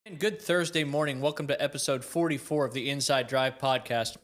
And good Thursday morning. Welcome to episode 44 of the Inside Drive podcast.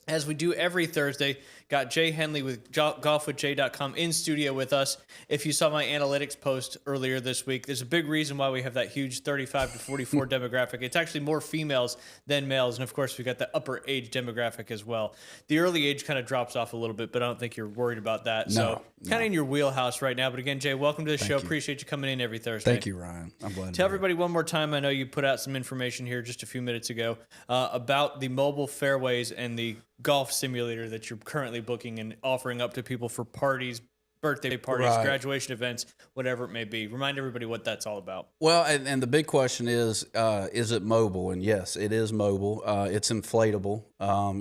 As we do every Thursday, got Jay Henley with golfwithjay.com in studio with us. If you saw my analytics post earlier this week, there's a big reason why we have that huge 35 to 44 demographic. It's actually more females than males. And of course, we got the upper age demographic as well. The early age kind of drops off a little bit, but I don't think you're worried about that. So kind of in your wheelhouse right now. But again, Jay, welcome to the show. Appreciate you coming in every Thursday. Thank you, Ryan. I'm glad. Tell everybody one more time. I know you put out some information here just a few minutes ago about the mobile fairways and the golf simulator that you're currently booking and offering up to people for parties, birthday parties, graduation events, whatever it may be. Remind everybody what that's all about. Well, and the big question is it mobile? And yes, it is mobile. It's inflatable.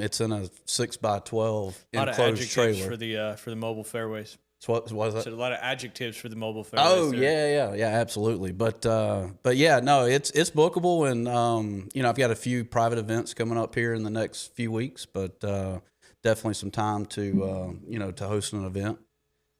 It's in a 6x12 enclosed trailer. For the mobile fairways. So what was that? So a lot of adjectives for the mobile fairways. Oh yeah, absolutely. But yeah, no, it's bookable, and I've got a few private events coming up here in the next few weeks, but definitely some time to to host an event.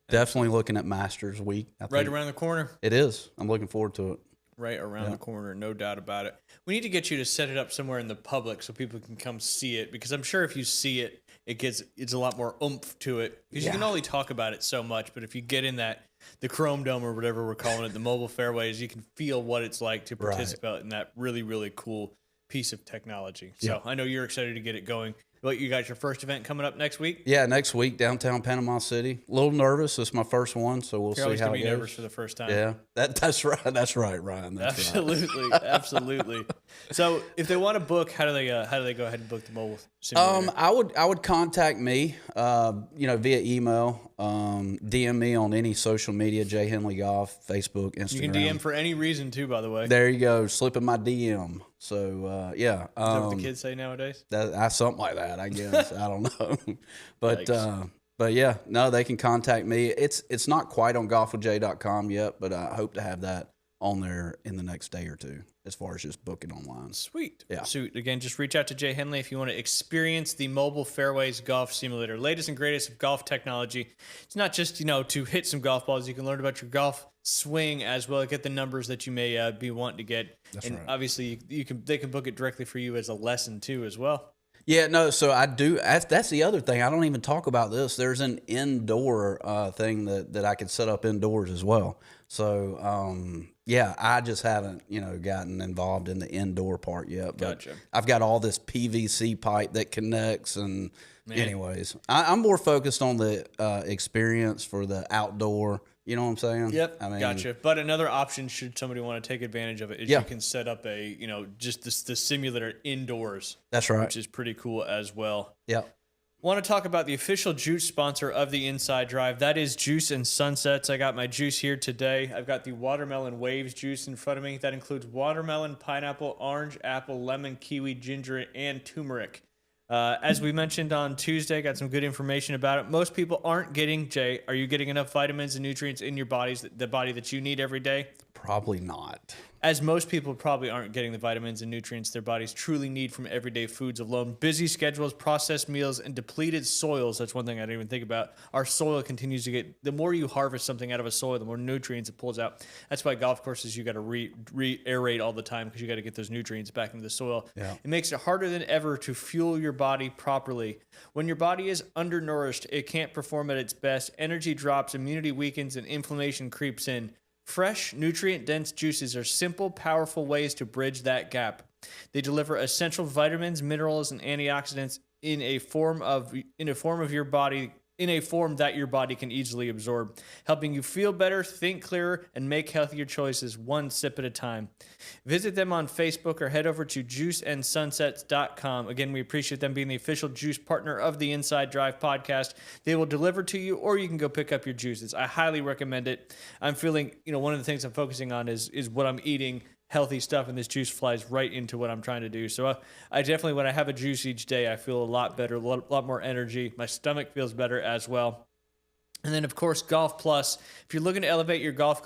Definitely looking at Masters Week. I think around the corner. It is. I'm looking forward to it. Right around the corner, no doubt about it. We need to get you to set it up somewhere in the public so people can come see it, because I'm sure if you see it, it's a lot more oomph to it, because you can only talk about it so much. But if you get in the Chrome Dome or whatever we're calling it, the mobile fairways, you can feel what it's like to participate in that really, really cool piece of technology. So I know you're excited to get it going. What, you got your first event coming up next week? Yeah, next week, downtown Panama City. A little nervous. It's my first one, so we'll see how it goes. You're always going to be nervous for the first time. Yeah, that's right. That's right, Ryan. That's absolutely, right. Absolutely. So, if they want to book, how do they go ahead and book the mobile simulator? I would contact me, via email, DM me on any social media, Jay Henley Golf, Facebook, Instagram. You can DM for any reason too, by the way. There you go, slip in my DM. So yeah, is that what the kids say nowadays? Something like that, I guess. I don't know, but yeah, no, they can contact me. It's not quite on golfwithjay.com yet, but I hope to have that on there in the next day or two, as far as just booking online. Sweet. Yeah. So again, just reach out to Jay Henley if you want to experience the mobile fairways golf simulator, latest and greatest of golf technology. It's not just to hit some golf balls. You can learn about your golf swing as well, get the numbers that you may be wanting to get. That's right. Obviously they can book it directly for you as a lesson too as well. Yeah, no, so I do. That's the other thing. I don't even talk about this. There's an indoor thing that I could set up indoors as well. So, yeah, I just haven't, gotten involved in the indoor part yet. But gotcha. I've got all this PVC pipe that connects, and anyways, I'm more focused on the experience for the outdoor. You know what I'm saying? Yep. Gotcha. But another option, should somebody want to take advantage of it, is you can set up just the simulator indoors. That's right. Which is pretty cool as well. Yeah. Want to talk about the official juice sponsor of the Inside Drive. That is Juice and Sunsets. I got my juice here today. I've got the Watermelon Waves juice in front of me. That includes watermelon, pineapple, orange, apple, lemon, kiwi, ginger, and turmeric. As we mentioned on Tuesday, got some good information about it. Most people aren't getting, Jay, are you getting enough vitamins and nutrients in your bodies, the body that you need every day? Probably not. As most people probably aren't getting the vitamins and nutrients their bodies truly need from everyday foods alone. Busy schedules, processed meals, and depleted soils, that's one thing I didn't even think about. Our soil continues to get, the more you harvest something out of a soil, the more nutrients it pulls out. That's why golf courses, you got to re-aerate all the time, because you got to get those nutrients back into the soil. Yeah. It makes it harder than ever to fuel your body properly. When your body is undernourished, it can't perform at its best. Energy drops, immunity weakens, and inflammation creeps in. Fresh, nutrient-dense juices are simple, powerful ways to bridge that gap. They deliver essential vitamins, minerals, and antioxidants in a form that your body can easily absorb, helping you feel better, think clearer, and make healthier choices one sip at a time. Visit them on Facebook or head over to juiceandsunsets.com. Again, we appreciate them being the official juice partner of the Inside Drive podcast. They will deliver to you, or you can go pick up your juices. I highly recommend it. I'm feeling, one of the things I'm focusing on is what I'm eating. Healthy stuff, and this juice flies right into what I'm trying to do. So I definitely, when I have a juice each day, I feel a lot better, a lot more energy. My stomach feels better as well. And then, of course, Golf Plus. If you're looking to elevate your golf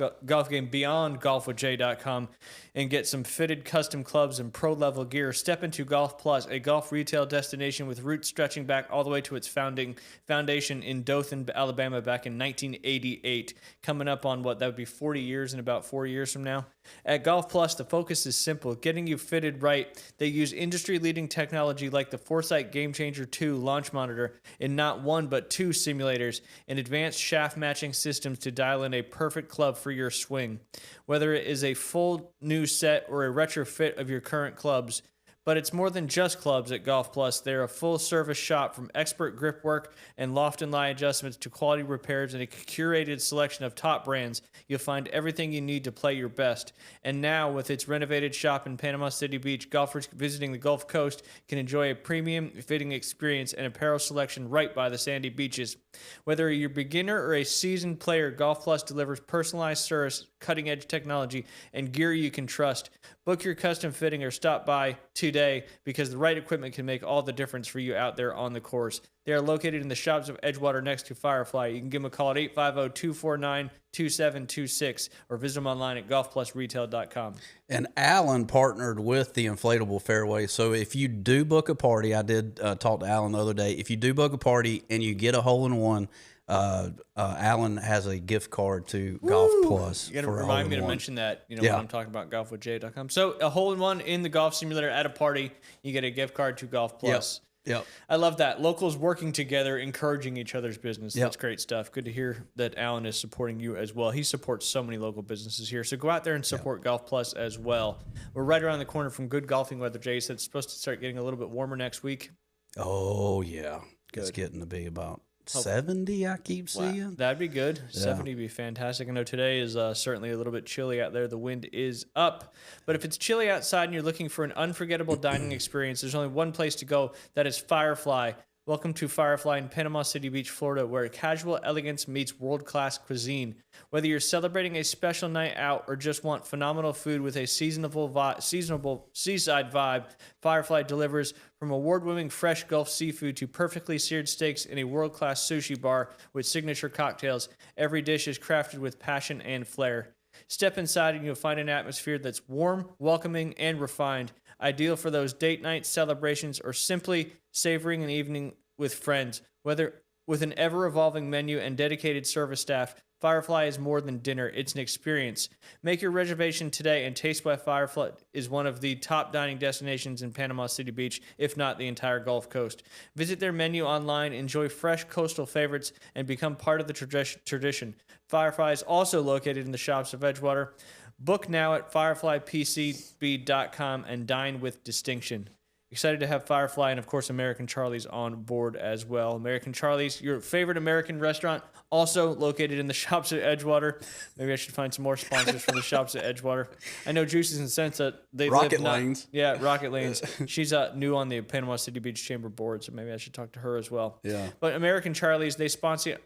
game beyond golfwithj.com and get some fitted custom clubs and pro level gear, step into Golf Plus, a golf retail destination with roots stretching back all the way to its foundation in Dothan, Alabama, back in 1988. Coming up on what that would be 40 years in about 4 years from now. At Golf Plus, the focus is simple: getting you fitted right. They use industry-leading technology like the Foresight Game Changer 2 launch monitor in not one but two simulators and advanced shaft matching systems to dial in a perfect club for your swing. Whether it is a full new set or a retrofit of your current clubs, but it's more than just clubs at Golf Plus. They're a full-service shop from expert grip work and loft and lie adjustments to quality repairs and a curated selection of top brands. You'll find everything you need to play your best. And now, with its renovated shop in Panama City Beach, golfers visiting the Gulf Coast can enjoy a premium fitting experience and apparel selection right by the sandy beaches. Whether you're a beginner or a seasoned player, Golf Plus delivers personalized service, cutting-edge technology, and gear you can trust. Book your custom fitting or stop by today, because the right equipment can make all the difference for you out there on the course. They are located in the shops of Edgewater next to Firefly. You can give them a call at 850-249-2726 or visit them online at golfplusretail.com. And Alan partnered with the Inflatable Fairway. So if you do book a party, I did talk to Alan the other day. If you do book a party and you get a hole-in-one, Alan has a gift card to Golf Plus. You got to remind me to mention that, when I'm talking about golfwithj.com. So a hole-in-one in the golf simulator at a party, you get a gift card to Golf Plus. Yep. I love that. Locals working together, encouraging each other's business. Yep. That's great stuff. Good to hear that Alan is supporting you as well. He supports so many local businesses here. So go out there and support Golf Plus as well. We're right around the corner from good golfing weather, Jay. So it's supposed to start getting a little bit warmer next week. Oh, yeah. Good. It's getting to be about 70, I keep seeing. Wow. That'd be good. 70 would be fantastic. I know today is certainly a little bit chilly out there. The wind is up. But if it's chilly outside and you're looking for an unforgettable dining experience, there's only one place to go. That is Firefly. Welcome to Firefly in Panama City Beach, Florida, where casual elegance meets world-class cuisine. Whether you're celebrating a special night out or just want phenomenal food with a seasonable seaside vibe, Firefly delivers from award-winning fresh Gulf seafood to perfectly seared steaks in a world-class sushi bar with signature cocktails. Every dish is crafted with passion and flair. Step inside and you'll find an atmosphere that's warm, welcoming, and refined, ideal for those date night celebrations or simply savoring an evening with friends. Whether with an ever-evolving menu and dedicated service staff, Firefly is more than dinner. It's an experience. Make your reservation today, and Taste by Firefly is one of the top dining destinations in Panama City Beach, if not the entire Gulf Coast. Visit their menu online, enjoy fresh coastal favorites, and become part of the tradition. Firefly is also located in the shops of Edgewater. Book now at fireflypcb.com and dine with distinction. Excited to have Firefly and, of course, American Charlie's on board as well. American Charlie's, your favorite American restaurant, also located in the shops at Edgewater. Maybe I should find some more sponsors for the shops at Edgewater. I know Juices and Sense that they Rocket Lanes. Yeah, Rocket Lanes. She's new on the Panama City Beach Chamber board, so maybe I should talk to her as well. Yeah. But American Charlie's, they sponsor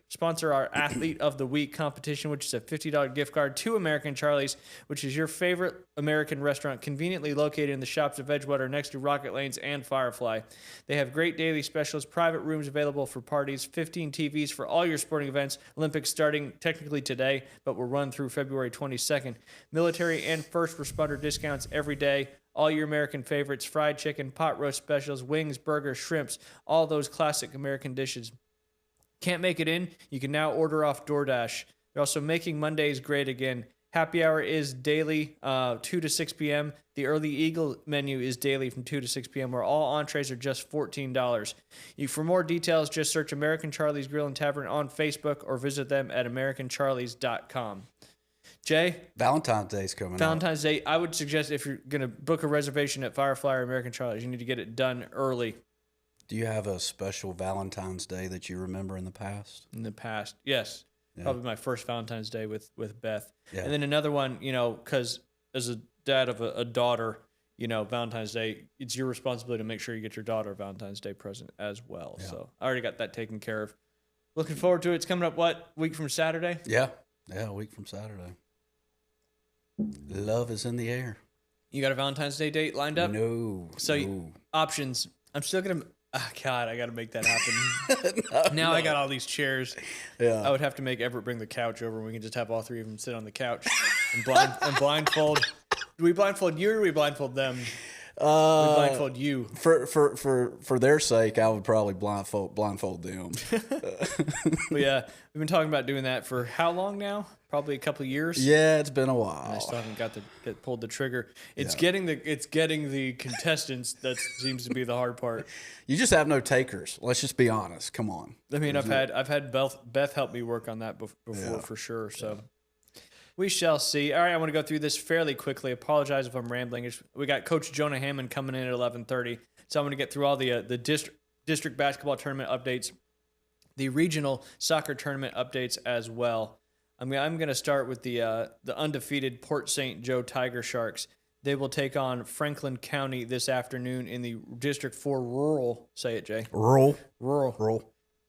our Athlete of the Week competition, which is a $50 gift card to American Charlie's, which is your favorite American restaurant, conveniently located in the shops of Edgewater next to Rocket Lanes and Firefly. They have great daily specials, private rooms available for parties, 15 TVs for all your sporting events, Olympics starting technically today, but will run through February 22nd. Military and first responder discounts every day. All your American favorites, fried chicken, pot roast specials, wings, burgers, shrimps, all those classic American dishes. Can't make it in? You can now order off DoorDash. They're also making Mondays great again. Happy hour is daily, 2 to 6 p.m. The Early Eagle menu is daily from 2 to 6 p.m., where all entrees are just $14. For more details, just search American Charlie's Grill and Tavern on Facebook or visit them at americancharlies.com. Jay? Valentine's Day's coming up. Valentine's Day. I would suggest if you're going to book a reservation at Firefly or American Charlie's, you need to get it done early. Do you have a special Valentine's Day that you remember in the past? In the past, yes. Yeah. Probably my first Valentine's Day with Beth. Yeah. And then another one, because as a dad of a daughter, Valentine's Day, it's your responsibility to make sure you get your daughter a Valentine's Day present as well. Yeah. So I already got that taken care of. Looking forward to it. It's coming up, week from Saturday? Yeah, a week from Saturday. Love is in the air. You got a Valentine's Day date lined up? No. So options. Oh, God, I got to make that happen. Now I got all these chairs. Yeah. I would have to make Everett bring the couch over, and we can just have all three of them sit on the couch and blindfold. Do we blindfold you or do we blindfold them? We blindfold you. For their sake, I would probably blindfold them. But yeah, we've been talking about doing that for how long now? Probably a couple of years. Yeah, it's been a I while. still haven't got to get pulled the trigger. It's getting the contestants that seems to be the hard part. You just have no takers. Let's just be honest. Come on. I mean, I've had Beth help me work on that before for sure. So we shall see. All right, I want to go through this fairly quickly. Apologize if I'm rambling. We got Coach Jonah Hammond coming in at 11:30, so I'm going to get through all the district basketball tournament updates, the regional soccer tournament updates as well. I'm going to start with the undefeated Port St. Joe Tiger Sharks. They will take on Franklin County this afternoon in the District 4 Rural. Say it, Jay. Roll.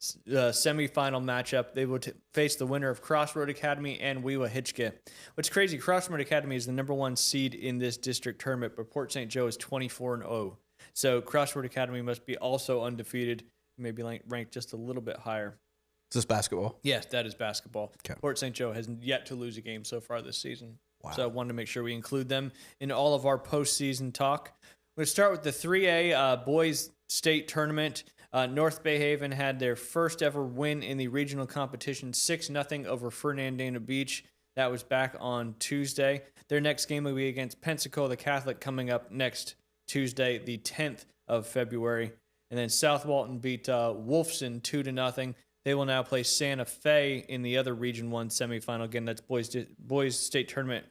Semifinal matchup. They will face the winner of Crossroad Academy and Wewa Hitchke. What's crazy, Crossroad Academy is the number 1 seed in this district tournament, but Port St. Joe is 24-0. So Crossroad Academy must be also undefeated, maybe ranked just a little bit higher. Is this basketball? Yes, that is basketball. Okay. Port St. Joe has yet to lose a game so far this season. Wow. So I wanted to make sure we include them in all of our postseason talk. We're going to start with the 3A boys state tournament. North Bay Haven had their first ever win in the regional competition, 6-0 over Fernandina Beach. That was back on Tuesday. Their next game will be against Pensacola Catholic coming up next Tuesday, the 10th of February. And then South Walton beat Wolfson 2-0. They will now play Santa Fe in the other Region 1 semifinal. Again, that's boys state tournament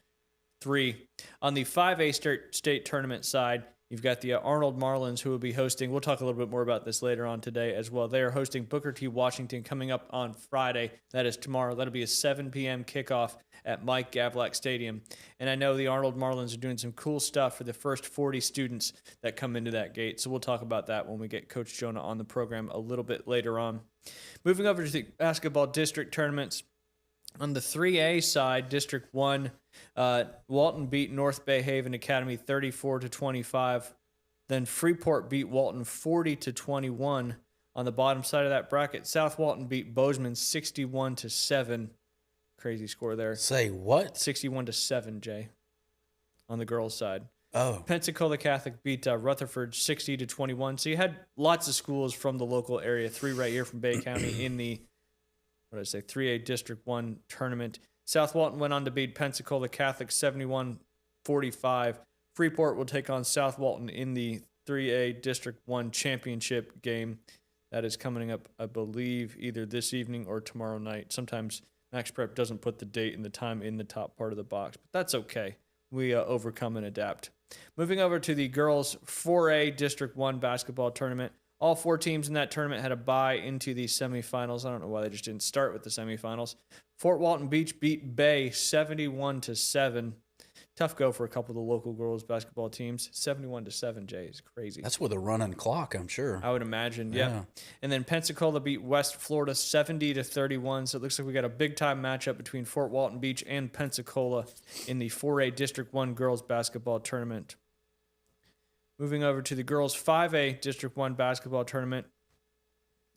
3. On the 5A state tournament side, you've got the Arnold Marlins who will be hosting. We'll talk a little bit more about this later on today as well. They are hosting Booker T. Washington coming up on Friday. That is tomorrow. That'll be a 7 p.m. kickoff at Mike Gavlak Stadium. And I know the Arnold Marlins are doing some cool stuff for the first 40 students that come into that gate. So we'll talk about that when we get Coach Jonah on the program a little bit later on. Moving over to the basketball district tournaments. On the 3A side, District 1, Walton beat North Bay Haven Academy 34-25. Then Freeport beat Walton 40-21. On the bottom side of that bracket, South Walton beat Bozeman 61-7. Crazy score there. Say what? 61-7, Jay, on the girls' side. Oh. Pensacola Catholic beat Rutherford 60-21. So you had lots of schools from the local area, 3 right here from Bay County in the 3A District 1 tournament. South Walton went on to beat Pensacola Catholic 71-45. Freeport will take on South Walton in the 3A District 1 championship game. That is coming up, I believe, either this evening or tomorrow night. Sometimes Max Prep doesn't put the date and the time in the top part of the box, but that's okay. We overcome and adapt. Moving over to the girls 4A District 1 basketball tournament. All 4 teams in that tournament had a bye into the semifinals. I don't know why they just didn't start with the semifinals. Fort Walton Beach beat Bay 71-7. Tough go for a couple of the local girls basketball teams. 71-7, Jay, is crazy. That's with a running clock, I'm sure. I would imagine, yeah. And then Pensacola beat West Florida 70-31. So it looks like we got a big-time matchup between Fort Walton Beach and Pensacola in the 4A District 1 girls basketball tournament. Moving over to the girls 5A District 1 basketball tournament.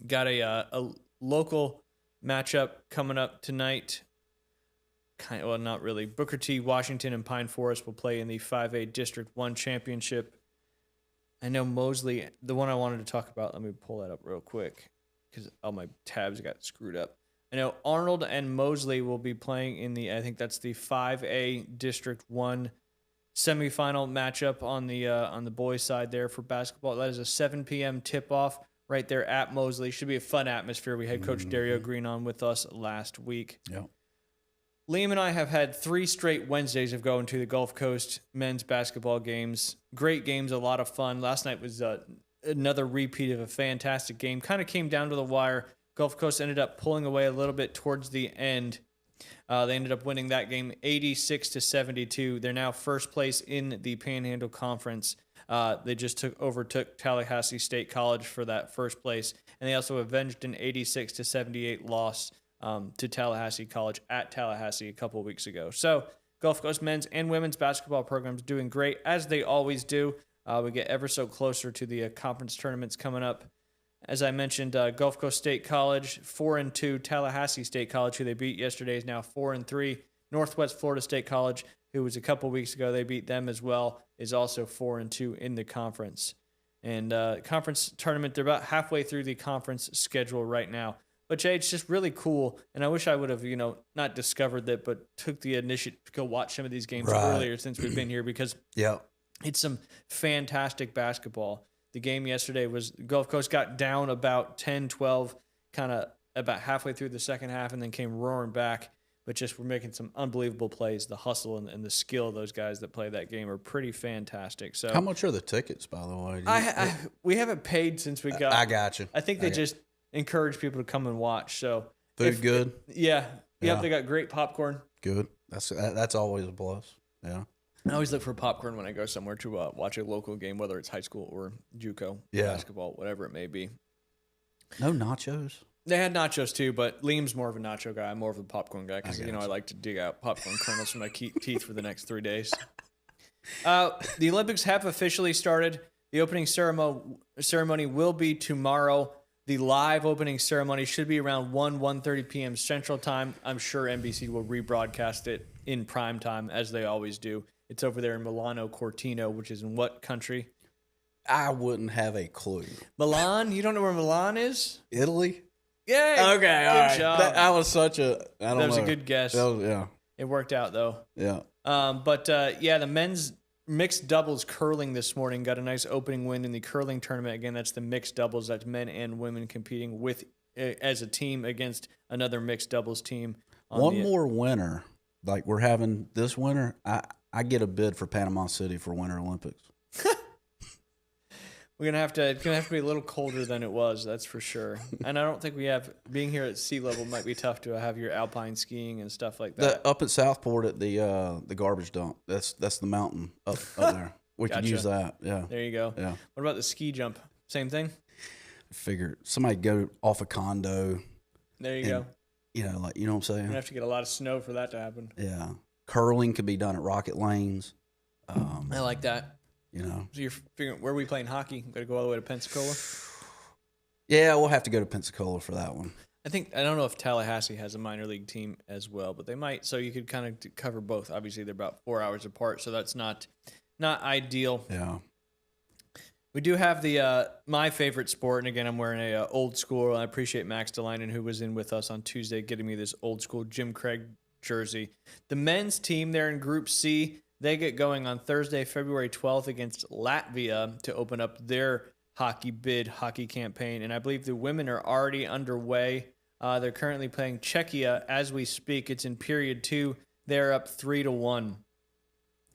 Got a local matchup coming up tonight. Well, not really. Booker T. Washington and Pine Forest will play in the 5A District 1 championship. I know Mosley, the one I wanted to talk about, let me pull that up real quick because all my tabs got screwed up. I know Arnold and Mosley will be playing in I think that's the 5A District 1 semifinal matchup on the boys' side there for basketball. That is a 7 p.m. tip-off right there at Mosley. Should be a fun atmosphere. We had Coach Dario Green on with us last week. Yeah. Liam and I have had 3 straight Wednesdays of going to the Gulf Coast men's basketball games. Great games, a lot of fun. Last night was another repeat of a fantastic game. Kind of came down to the wire. Gulf Coast ended up pulling away a little bit towards the end. They ended up winning that game 86-72. They're now first place in the Panhandle Conference. They just overtook Tallahassee State College for that first place, and they also avenged an 86-78 loss to Tallahassee College at Tallahassee a couple of weeks ago. So Gulf Coast men's and women's basketball programs doing great, as they always do. We get ever so closer to the conference tournaments coming up. As I mentioned, Gulf Coast State College 4-2, Tallahassee State College, who they beat yesterday, is now 4-3. Northwest Florida State College, who was a couple weeks ago, they beat them as well, is also 4-2 in the conference. And conference tournament, they're about halfway through the conference schedule right now. But Jay, it's just really cool, and I wish I would have, not discovered that, but took the initiative to go watch some of these games earlier since we've been here, because it's some fantastic basketball. The game yesterday was Gulf Coast got down about 10-12, kind of about halfway through the second half, and then came roaring back. But just we're making some unbelievable plays. The hustle and the skill of those guys that play that game are pretty fantastic. So, how much are the tickets, by the way? We haven't paid since we got. I got you. I think they just encourage people to come and watch. So food good. Yeah. They got great popcorn. Good. That's always a plus. Yeah. I always look for popcorn when I go somewhere to watch a local game, whether it's high school or JUCO basketball, whatever it may be. No nachos? They had nachos too, but Liam's more of a nacho guy. I'm more of a popcorn guy because, I like to dig out popcorn kernels from my teeth for the next 3 days. The Olympics have officially started. The opening ceremony will be tomorrow. The live opening ceremony should be around 1:30 p.m. Central Time. I'm sure NBC will rebroadcast it in prime time, as they always do. It's over there in Milano Cortino, which is in what country? I wouldn't have a clue. Milan? You don't know where Milan is? Italy? Yay! Okay, all right. Job. That was such a. That was a good guess. Yeah. It worked out though. Yeah. The men's mixed doubles curling this morning got a nice opening win in the curling tournament. Again, that's the mixed doubles. That's men and women competing with as a team against another mixed doubles team. One more winter, like we're having this winter. I get a bid for Panama City for Winter Olympics. It's gonna have to be a little colder than it was, that's for sure. And I don't think being here at sea level might be tough to have your alpine skiing and stuff like that. Up at Southport at the garbage dump. That's the mountain up there. We could use that. Yeah. There you go. Yeah. What about the ski jump? Same thing? Figure somebody go off a condo. There you go. You know what I'm saying? You're gonna have to get a lot of snow for that to happen. Yeah. Curling could be done at Rocket Lanes. I like that. So you're figuring, where are we playing hockey? Got to go all the way to Pensacola? Yeah, we'll have to go to Pensacola for that one. I don't know if Tallahassee has a minor league team as well, but they might. So you could kind of cover both. Obviously, they're about 4 hours apart, so that's not ideal. Yeah. We do have the my favorite sport, and again, I'm wearing a old school. I appreciate Max DeLinen, who was in with us on Tuesday, getting me this old school Jim Craig jersey. The men's team there in Group C, they get going on Thursday, February 12th against Latvia to open up their hockey campaign. And I believe the women are already underway. They're currently playing Czechia as we speak. It's in period 2. They're up 3-1.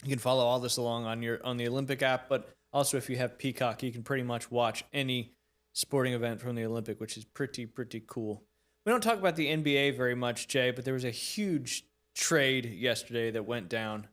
You can follow all this along on the Olympic app, but also if you have Peacock, you can pretty much watch any sporting event from the Olympic, which is pretty cool. We don't talk about the NBA very much, Jay, but there was a huge trade yesterday that went down.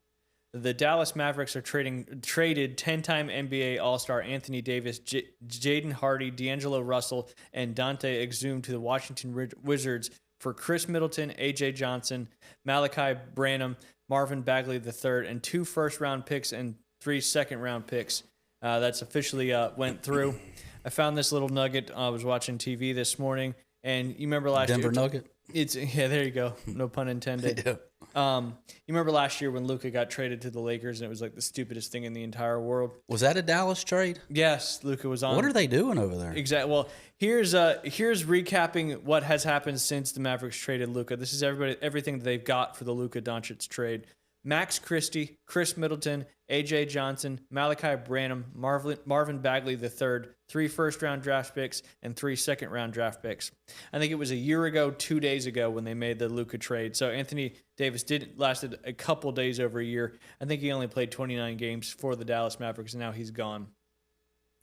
The Dallas Mavericks are traded 10-time NBA All-Star Anthony Davis, Jaden Hardy, D'Angelo Russell, and Dante Exum to the Washington Wizards for Chris Middleton, A.J. Johnson, Malachi Branham, Marvin Bagley III, and 2 first-round picks and 3 second-round picks. That's officially went through. I found this little nugget. I was watching TV this morning, and you remember last year? Denver Nugget? There you go. No pun intended. Yeah. You remember last year when Luka got traded to the Lakers and it was like the stupidest thing in the entire world? Was that a Dallas trade? Yes, Luka was on. What are they doing over there? Exactly. Well, here's recapping what has happened since the Mavericks traded Luka. This is everything that they've got for the Luka Doncic trade. Max Christie, Chris Middleton, A.J. Johnson, Malachi Branham, Marvin Bagley III, 3 first-round draft picks, and 3 second-round draft picks. I think it was a year ago, 2 days ago, when they made the Luka trade. So Anthony Davis lasted a couple days over a year. I think he only played 29 games for the Dallas Mavericks, and now he's gone.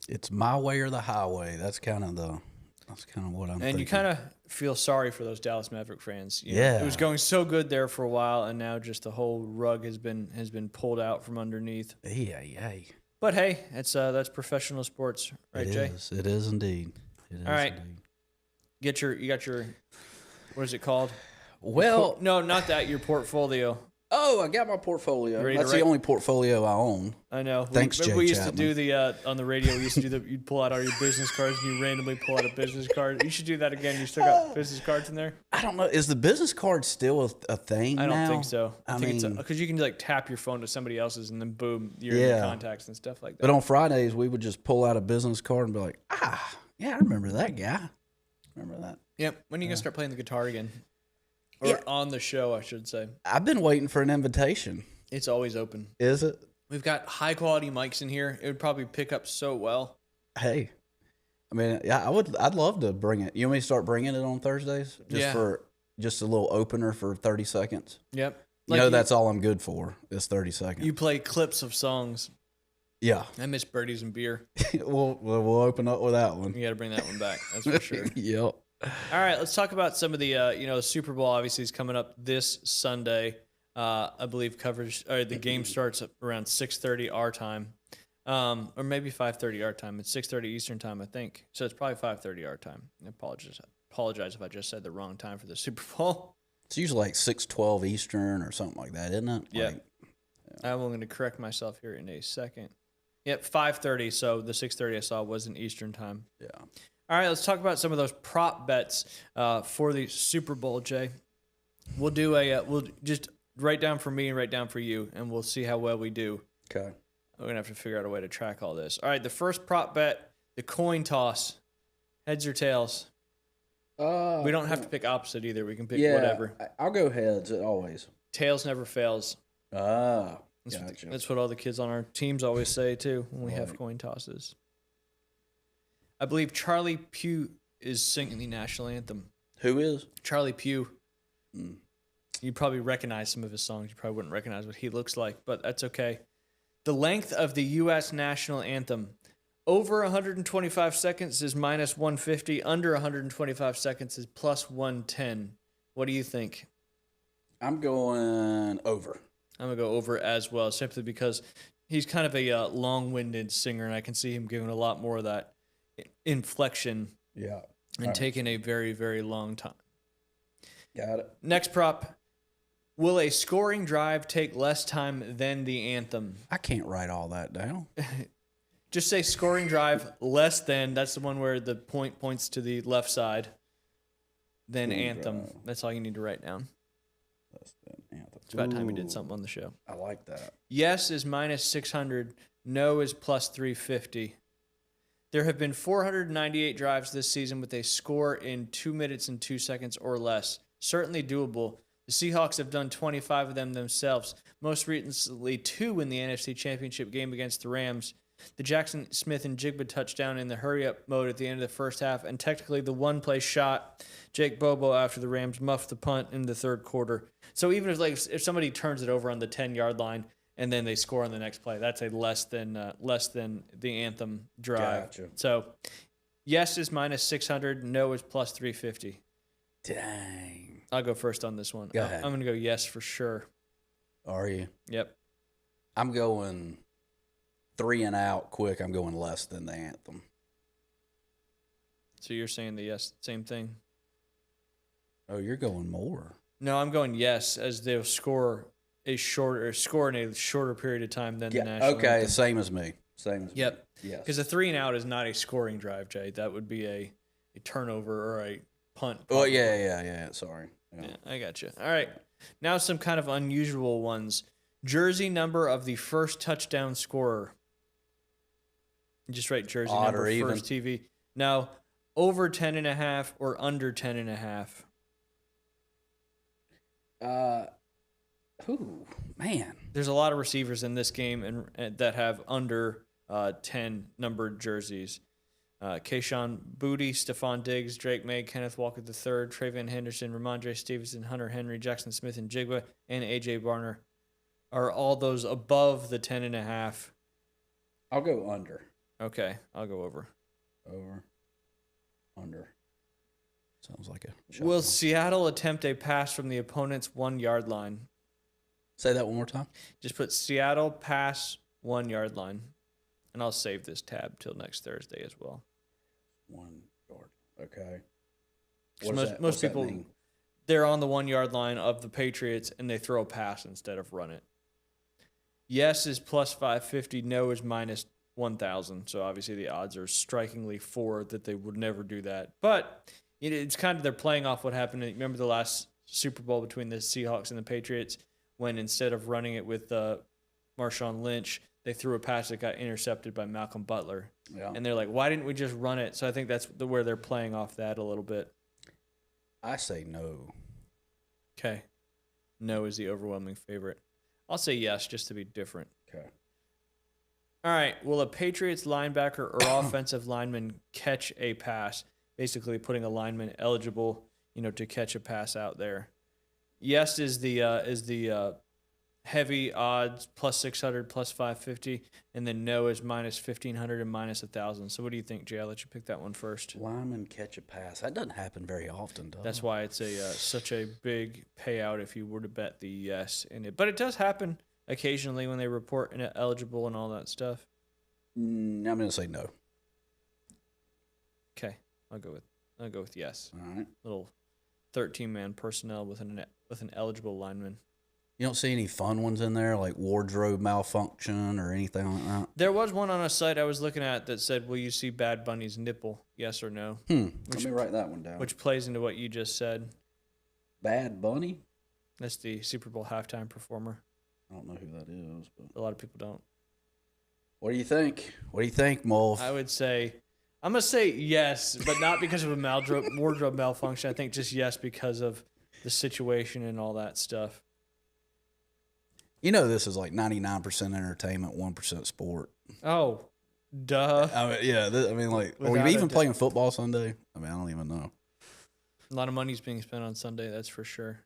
It's my way or the highway. That's kind of what I'm thinking. And you kind of feel sorry for those Dallas Maverick fans. Yeah. It was going so good there for a while, and now just the whole rug has been pulled out from underneath. Yeah. But hey, that's professional sports, right, Jay? It is indeed. All right. You got your, what is it called? Well, No, not that, your portfolio. Oh, I got my portfolio. Ready to That's the write? only portfolio I own. I know. Thanks, Remember Jay we used Chapman. to do the on the radio. We used to do you'd pull out all your business cards and you randomly pull out a business card. You should do that again. You still got business cards in there? I don't know. Is the business card still a thing I don't now? think so. I think it's mean, because you can like tap your phone to somebody else's and then boom, you're in Yeah. your contacts and stuff like that. but on Fridays we would just pull out a business card and be like, yeah, I remember that guy. Remember that? Yep. When are you gonna start playing the guitar again? Or Yeah. on the show, I should say. I've been waiting for an invitation. It's always open. Is it? We've got high quality mics in here. It would probably pick up so well. Hey, I mean, yeah, I'd love to bring it. You want me to start bringing it on Thursdays? Yeah. For just a little opener for 30 seconds. Yep. That's all I'm good for is 30 seconds. You play clips of songs. Yeah. I miss birdies and beer. we'll open up with that one. You got to bring that one back. That's for sure. Yep. All right, let's talk about some of the the Super Bowl obviously is coming up this Sunday. I believe the game starts at around 6:30 our time. Or maybe 5:30 our time. It's 6:30 Eastern time, I think. So it's probably 5:30 our time. I apologize if I just said the wrong time for the Super Bowl. It's usually like 6:12 Eastern or something like that, isn't it? Yeah. Like, I'm going to correct myself here in a second. Yep, 5:30. So the 6:30 I saw was in Eastern time. yeah. All right, let's talk about some of those prop bets for the Super Bowl, Jay. We'll do we'll just write down for me and write down for you, and we'll see how well we do. Okay. We're going to have to figure out a way to track all this. All right, the first prop bet, the coin toss, heads or tails. We don't have to pick opposite either. We can pick whatever. I'll go heads always. Tails never fails. Ah, That's what all the kids on our teams always say, too, when we have coin tosses. I believe Charlie Puth is singing the national anthem. Who is? Charlie Puth. You probably recognize some of his songs. You probably wouldn't recognize what he looks like, but that's okay. The length of the U.S. national anthem. Over 125 seconds is minus 150. Under 125 seconds is plus 110. What do you think? I'm going over. I'm going to go over as well, simply because he's kind of a long-winded singer, and I can see him giving a lot more of that inflection Yeah. and taking a very, very long time. Got it. Next prop. Will a scoring drive take less time than the anthem? I can't write all that down. Just say scoring drive less than. That's the one where the point points to the left side. Then Scoring anthem. drive. That's all you need to write down. That's the anthem. It's about time we did something on the show. I like that. Yes is minus 600. No is plus 350. There have been 498 drives this season with a score in 2 minutes and 2 seconds or less. Certainly doable. The Seahawks have done 25 of them themselves, most recently 2 in the NFC Championship game against the Rams. The Jackson Smith and Jigba touchdown in the hurry-up mode at the end of the first half, and technically the one-play shot, Jake Bobo after the Rams muffed the punt in the third quarter. So even if somebody turns it over on the 10-yard line and then they score on the next play, that's a less than the anthem drive. Gotcha. So yes is minus 600, no is plus 350. Dang. I'll go first on this one. Go ahead. I'm going to go yes for sure. Are you? Yep. I'm going 3 and out quick. I'm going less than the anthem. So you're saying the yes, same thing? Oh, you're going more. No, I'm going yes, as they'll score in a shorter period of time than the national Okay, anthem. same as me. Same as Yep. me. Yes. Because a 3 and out is not a scoring drive, Jay. That would be a turnover or a punt. Oh, yeah. Sorry. Yeah, I got you. All right. Now some kind of unusual ones. Jersey number of the first touchdown scorer. Just write jersey Odd number or even? first TV. Now, over 10.5 or under 10.5. Man. There's a lot of receivers in this game and that have under 10 numbered jerseys. Kayshawn Booty, Stephon Diggs, Drake May, Kenneth Walker III, Travion Henderson, Ramondre Stevenson, Hunter Henry, Jackson Smith and Jigba, and A.J. Barner. Are all those above the 10.5? I'll go under. Okay, I'll go over. Over. Under. Sounds like a Will shotgun. Seattle attempt a pass from the opponent's 1 yard line? Say that one more time. Just put Seattle pass 1 yard line. And I'll save this tab till next Thursday as well. 1 yard. Okay. So What does most that people mean? they're on the 1 yard line of the Patriots and they throw a pass instead of run it. Yes is plus 550. No is minus 1,000. So obviously the odds are strikingly for that they would never do that. But it's kind of they're playing off what happened. Remember the last Super Bowl between the Seahawks and the Patriots when instead of running it with Marshawn Lynch, they threw a pass that got intercepted by Malcolm Butler. Yeah. And they're like, why didn't we just run it? So I think that's where they're playing off that a little bit. I say no. Okay. No is the overwhelming favorite. I'll say yes just to be different. Okay. All right. Will a Patriots linebacker or offensive lineman catch a pass? Basically putting a lineman eligible, to catch a pass out there. Yes is the heavy odds plus 600 plus 550, and then no is minus 1,500 and minus 1,000. So what do you think, Jay? I'll let you pick that one first. Lineman catch a pass. That doesn't happen very often, does That's it? why it's such a big payout if you were to bet the yes in it. But it does happen occasionally when they report ineligible and all that stuff. I'm going to say no. Okay, I'll go with yes. All right. Little 13-man personnel with an eligible lineman. You don't see any fun ones in there, like wardrobe malfunction or anything like that? There was one on a site I was looking at that said, will you see Bad Bunny's nipple? Yes or no? Let me write that one down. Which plays into what you just said. Bad Bunny? That's the Super Bowl halftime performer. I don't know who that is, but A lot of people don't. what do you think? What do you think, Mulf? I'm going to say yes, but not because of a wardrobe malfunction. I think just yes because of the situation and all that stuff. This is like 99% entertainment, 1% sport. Oh, duh. I mean, yeah. Are we even playing football Sunday? I don't even know. A lot of money's being spent on Sunday, that's for sure.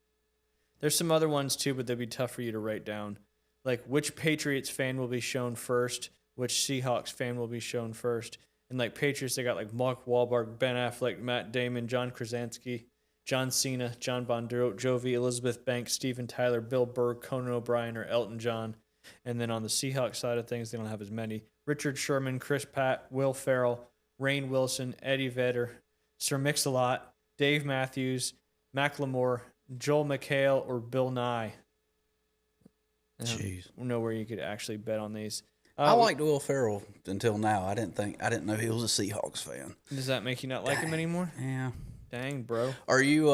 There's some other ones too, but they'd be tough for you to write down. Like which Patriots fan will be shown first, which Seahawks fan will be shown first. And like Patriots, they got like Mark Wahlberg, Ben Affleck, Matt Damon, John Krasinski, John Cena, John Bon Jovi, Elizabeth Banks, Steven Tyler, Bill Burr, Conan O'Brien, or Elton John. And then on the Seahawks side of things, they don't have as many. Richard Sherman, Chris Pratt, Will Ferrell, Rainn Wilson, Eddie Vedder, Sir Mix-a-Lot, Dave Matthews, Macklemore, Joel McHale, or Bill Nye. Jeez. I don't know where you could actually bet on these. I liked Will Ferrell until now. I didn't know he was a Seahawks fan. Does that make you not like him anymore? Yeah. Dang, bro. Are you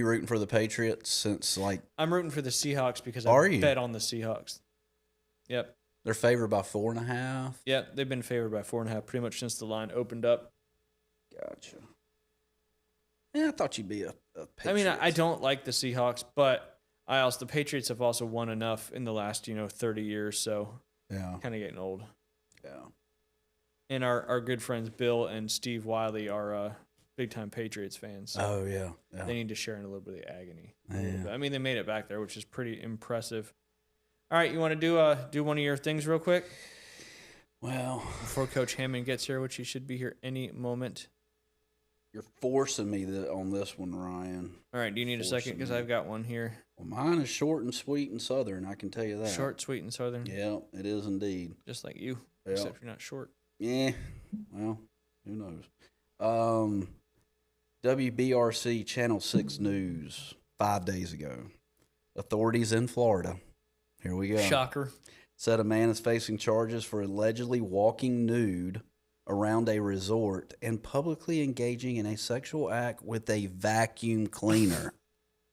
rooting for the Patriots since I'm rooting for the Seahawks because Are I you? bet on the Seahawks. Yep. they're favored by 4.5? Yep, they've been favored by 4.5 pretty much since the line opened up. Gotcha. Yeah, I thought you'd be a Patriots. I mean, I don't like the Seahawks, but the Patriots have also won enough in the last 30 years, so Yeah. kind of getting old. Yeah. And our good friends Bill and Steve Wiley are big time Patriots fans. So Oh yeah. Yeah. they need to share in a little bit of the agony. Yeah. I mean, they made it back there, which is pretty impressive. All right, you want to do one of your things real quick Well, before Coach Hammond gets here, which he should be here any moment. you're forcing me on this one, Ryan. All right, do you need a second? Because I've got one here. Well, mine is short and sweet and southern. I can tell you that. Short, sweet, and southern. Yeah, it is indeed. Just like you, Yeah. except you're not short. Yeah. Well, who knows? WBRC Channel 6 News 5 days ago. Authorities in Florida. Here we go. Shocker. Said a man is facing charges for allegedly walking nude around a resort and publicly engaging in a sexual act with a vacuum cleaner.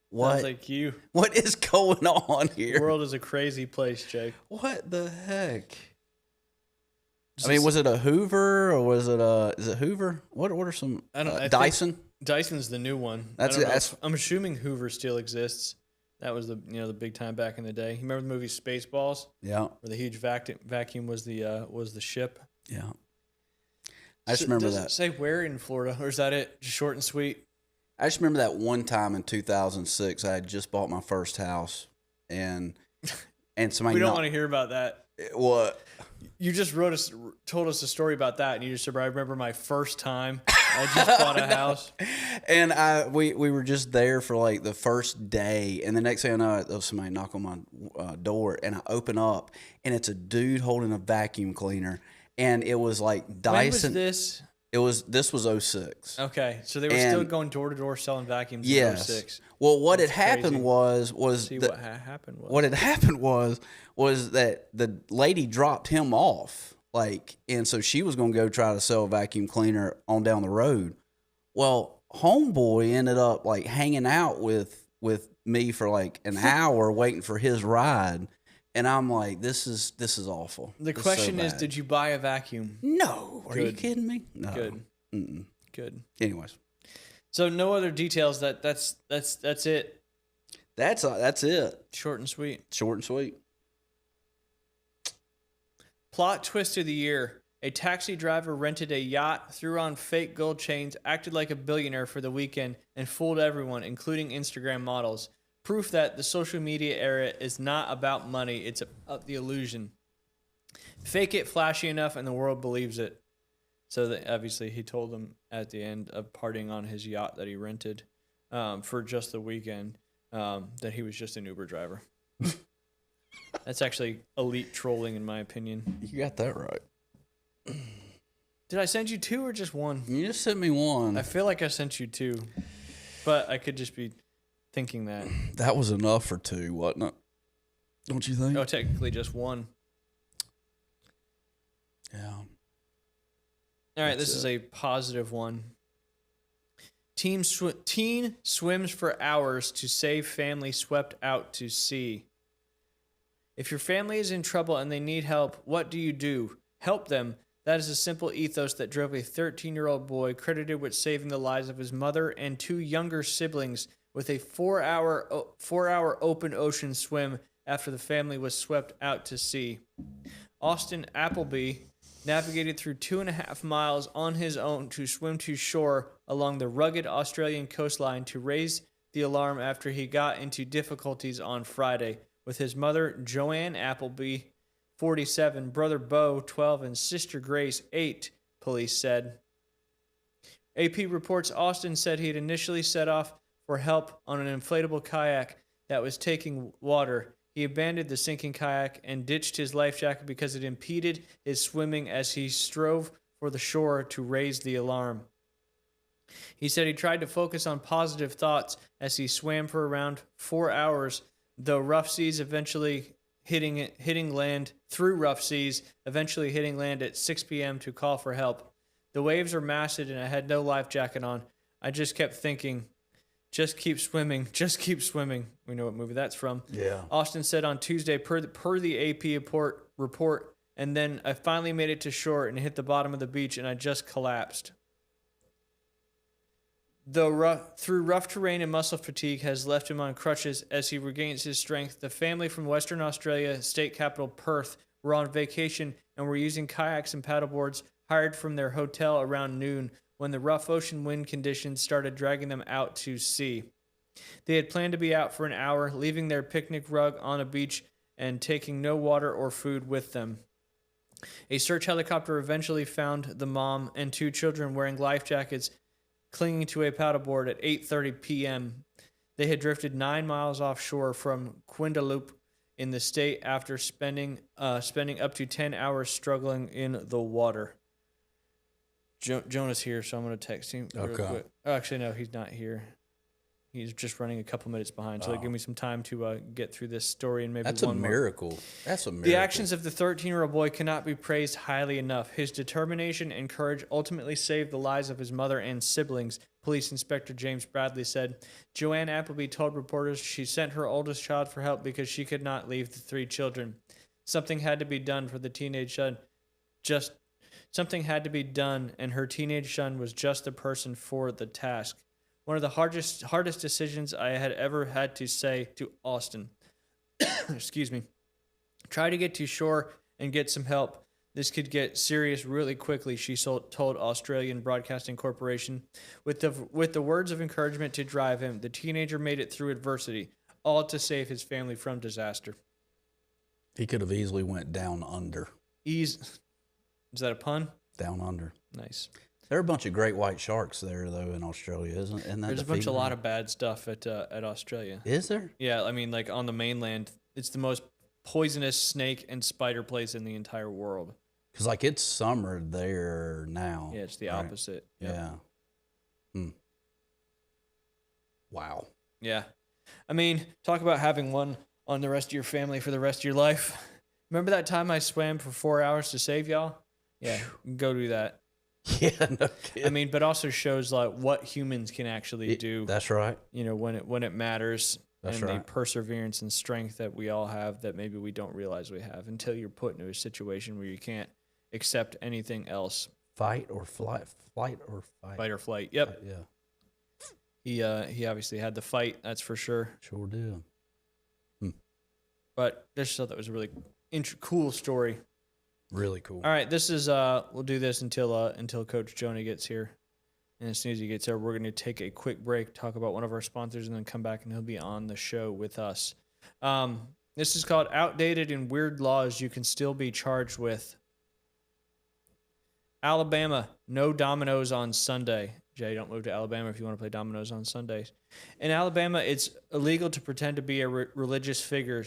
What? Sounds like you. What is going on The here? world is a crazy place, Jake. What the heck? I mean, was it a Hoover or was it is it Hoover? What are some I don't- I think- Dyson? Dyson's the new one. I'm assuming Hoover still exists. That was the big time back in the day. You remember the movie Spaceballs, Yeah, where the huge vacuum was the ship. yeah. I just remember Does that. it say where in Florida, or is that it? Just short and sweet. I just remember that one time in 2006, I had just bought my first house, and somebody. We don't want to hear about that. What? You just told us a story about that, and you just said, "I remember my first time I just bought a house." And we were just there for like the first day, and the next thing I know, there was somebody knock on my door, and I open up, and it's a dude holding a vacuum cleaner, and it was like Dyson. When was this? This was '06. Okay, so they were still going door to door selling vacuums in Yes. '06. Well, what That's had happened crazy. was See, that what happened was. what had happened was that the lady dropped him off, like, and so she was going to go try to sell a vacuum cleaner on down the road. Well, homeboy ended up like hanging out with me for like an hour waiting for his ride, and I'm like, this is awful. The This is question so is, bad. did you buy a vacuum? No, are you Good. kidding me? No. Good. Mm-mm. Good. Anyways, So no other details. That's it. that's it. Short and sweet. Short and sweet. Plot twist of the year. A taxi driver rented a yacht, threw on fake gold chains, acted like a billionaire for the weekend, and fooled everyone, including Instagram models. Proof that the social media era is not about money, it's about the illusion. Fake it flashy enough and the world believes it. So that obviously he told them at the end of partying on his yacht that he rented for just the weekend that he was just an Uber driver. That's actually elite trolling in my opinion. You got that right. Did I send you two or just one? You just sent me one. I feel like I sent you two, but I could just be thinking that. That was enough for two, wasn't it? Don't you think? Oh, technically just one. Yeah. All right, That's this is it. a positive one. Teen swims for hours to save family swept out to sea. If your family is in trouble and they need help, what do? Help them. That is a simple ethos that drove a 13-year-old boy credited with saving the lives of his mother and two younger siblings with a 4-hour open ocean swim after the family was swept out to sea. Austin Appleby navigated through 2.5 miles on his own to swim to shore along the rugged Australian coastline to raise the alarm after he got into difficulties on Friday with his mother, Joanne Appleby, 47, brother Bo, 12, and sister Grace, 8, police said. AP reports Austin said he had initially set off for help on an inflatable kayak that was taking water. He abandoned the sinking kayak and ditched his life jacket because it impeded his swimming as he strove for the shore to raise the alarm. He said he tried to focus on positive thoughts as he swam for around 4 hours, though rough seas eventually hitting land at 6 p.m. to call for help. The waves are massive and I had no life jacket on. I just kept thinking, just keep swimming, just keep swimming. We know what movie that's from. Yeah. Austin said on Tuesday, per the AP report, and then I finally made it to shore and hit the bottom of the beach and I just collapsed. Though through rough terrain and muscle fatigue has left him on crutches as he regains his strength, the family from Western Australia state capital Perth were on vacation and were using kayaks and paddleboards hired from their hotel around noon when the rough ocean wind conditions started dragging them out to sea. They had planned to be out for an hour, leaving their picnic rug on a beach and taking no water or food with them. A search helicopter eventually found the mom and two children wearing life jackets clinging to a paddleboard at 8:30 p.m. They had drifted 9 miles offshore from Quindaloop in the state after spending up to 10 hours struggling in the water. Jonah's here, so I'm going to text him real quick. Oh, actually, no, he's not here. He's just running a couple minutes behind, so give me some time to get through this story and maybe That's one a more. miracle. That's a miracle. The actions of the 13-year-old boy cannot be praised highly enough. His determination and courage ultimately saved the lives of his mother and siblings, Police Inspector James Bradley said. Joanne Appleby told reporters she sent her oldest child for help because she could not leave the three children. Something had to be done for the teenage son. Something had to be done, and her teenage son was just the person for the task. One of the hardest decisions I had ever had to say to Austin. Excuse me. Try to get to shore and get some help. This could get serious really quickly, she told Australian Broadcasting Corporation. With the words of encouragement to drive him, the teenager made it through adversity, all to save his family from disaster. He could have easily went down under. Is that a pun? Down under. Nice. There are a bunch of great white sharks there, though, in Australia, isn't that? There's a lot of bad stuff at Australia. Is there? Yeah, I mean, like on the mainland, it's the most poisonous snake and spider place in the entire world. Because like it's summer there now. Yeah, it's the right? opposite. Yep. Yeah. Hmm. Wow. Yeah. I mean, talk about having one on the rest of your family for the rest of your life. Remember that time I swam for 4 hours to save y'all? Yeah, go do that. Yeah. No I kidding. mean, but also shows like what humans can actually do. That's right. You know, when it matters, That's and the right. perseverance and strength that we all have that maybe we don't realize we have until you're put into a situation where you can't accept anything else. Fight or flight. Flight or fight. Fight or flight. Yep. Yeah. He obviously had the fight. That's for sure. Sure did. But I just thought that was a really cool story. Really cool. All right, this is we'll do this until Coach Jonah gets here, and as soon as he gets here, we're going to take a quick break, talk about one of our sponsors, and then come back and he'll be on the show with us. This is called Outdated and Weird Laws You Can Still Be Charged With. Alabama, no dominoes on Sunday. Jay, don't move to Alabama if you want to play dominoes on Sundays. In Alabama, it's illegal to pretend to be a religious figure.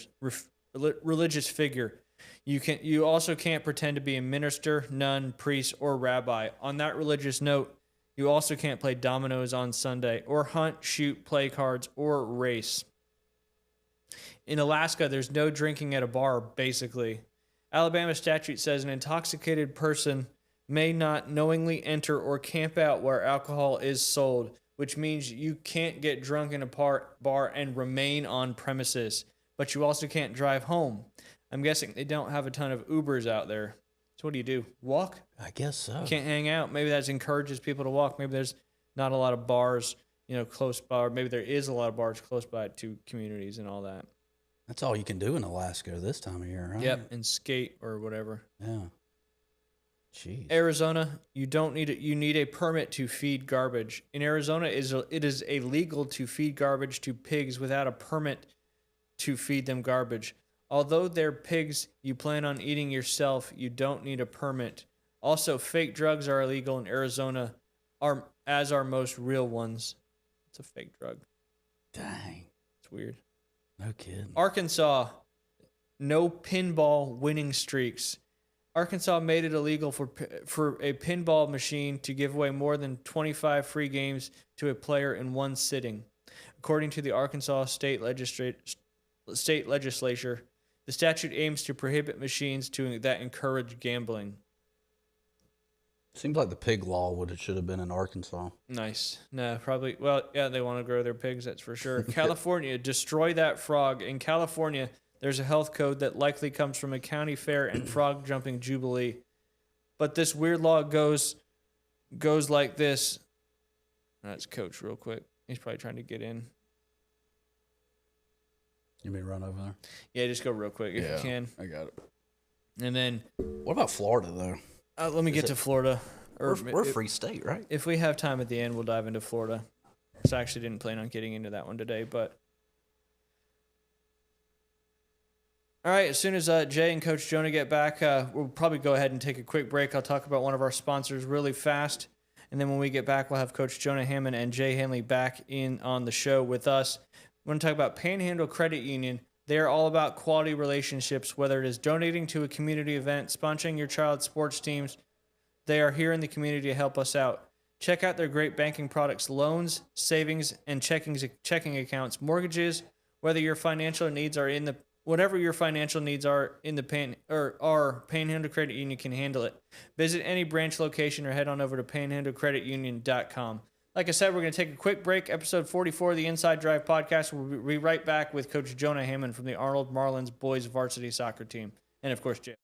You also can't pretend to be a minister, nun, priest, or rabbi. On that religious note, you also can't play dominoes on Sunday, or hunt, shoot, play cards, or race. In Alaska, there's no drinking at a bar, basically. Alabama statute says an intoxicated person may not knowingly enter or camp out where alcohol is sold, which means you can't get drunk in a bar and remain on premises, but you also can't drive home. I'm guessing they don't have a ton of Ubers out there. So what do? Walk? I guess so. You can't hang out. Maybe that encourages people to walk. Maybe there's not a lot of bars, close by. Or maybe there is a lot of bars close by to communities and all that. That's all you can do in Alaska this time of year, right? Yep, and skate or whatever. Yeah. Jeez. Arizona, you need a permit to feed garbage. In Arizona, it is illegal to feed garbage to pigs without a permit to feed them garbage. Although they're pigs you plan on eating yourself, you don't need a permit. Also, fake drugs are illegal in Arizona, as are most real ones. It's a fake drug. Dang. It's weird. No kidding. Arkansas, no pinball winning streaks. Arkansas made it illegal for a pinball machine to give away more than 25 free games to a player in one sitting. According to the Arkansas state legislature, the statute aims to prohibit machines that encourage gambling. Seems like the pig law should have been in Arkansas. Nice. No, probably. Well, yeah, they want to grow their pigs, that's for sure. California, destroy that frog. In California, there's a health code that likely comes from a county fair and frog jumping jubilee. But this weird law goes like this. That's Coach real quick. He's probably trying to get in. You mean run over there? Yeah, just go real quick if you can. I got it. And then, What about Florida, though? let me get to Florida. We're a free state, right? If we have time at the end, we'll dive into Florida. So I actually didn't plan on getting into that one today, but. All right, as soon as Jay and Coach Jonah get back, we'll probably go ahead and take a quick break. I'll talk about one of our sponsors really fast. And then when we get back, we'll have Coach Jonah Hammond and Jay Henley back in on the show with us. We're going to talk about Panhandle Credit Union. They are all about quality relationships, whether it is donating to a community event, sponsoring your child's sports teams. They are here in the community to help us out. Check out their great banking products, loans, savings, and checking accounts, mortgages, whether your financial needs are in the Whatever your financial needs are in the our Panhandle Credit Union can handle it. Visit any branch location or head on over to panhandlecreditunion.com. Like I said, we're going to take a quick break. Episode 44 of the Inside Drive podcast. We'll be right back with Coach Jonah Hammond from the Arnold Marlins boys varsity soccer team. And, of course, Jay.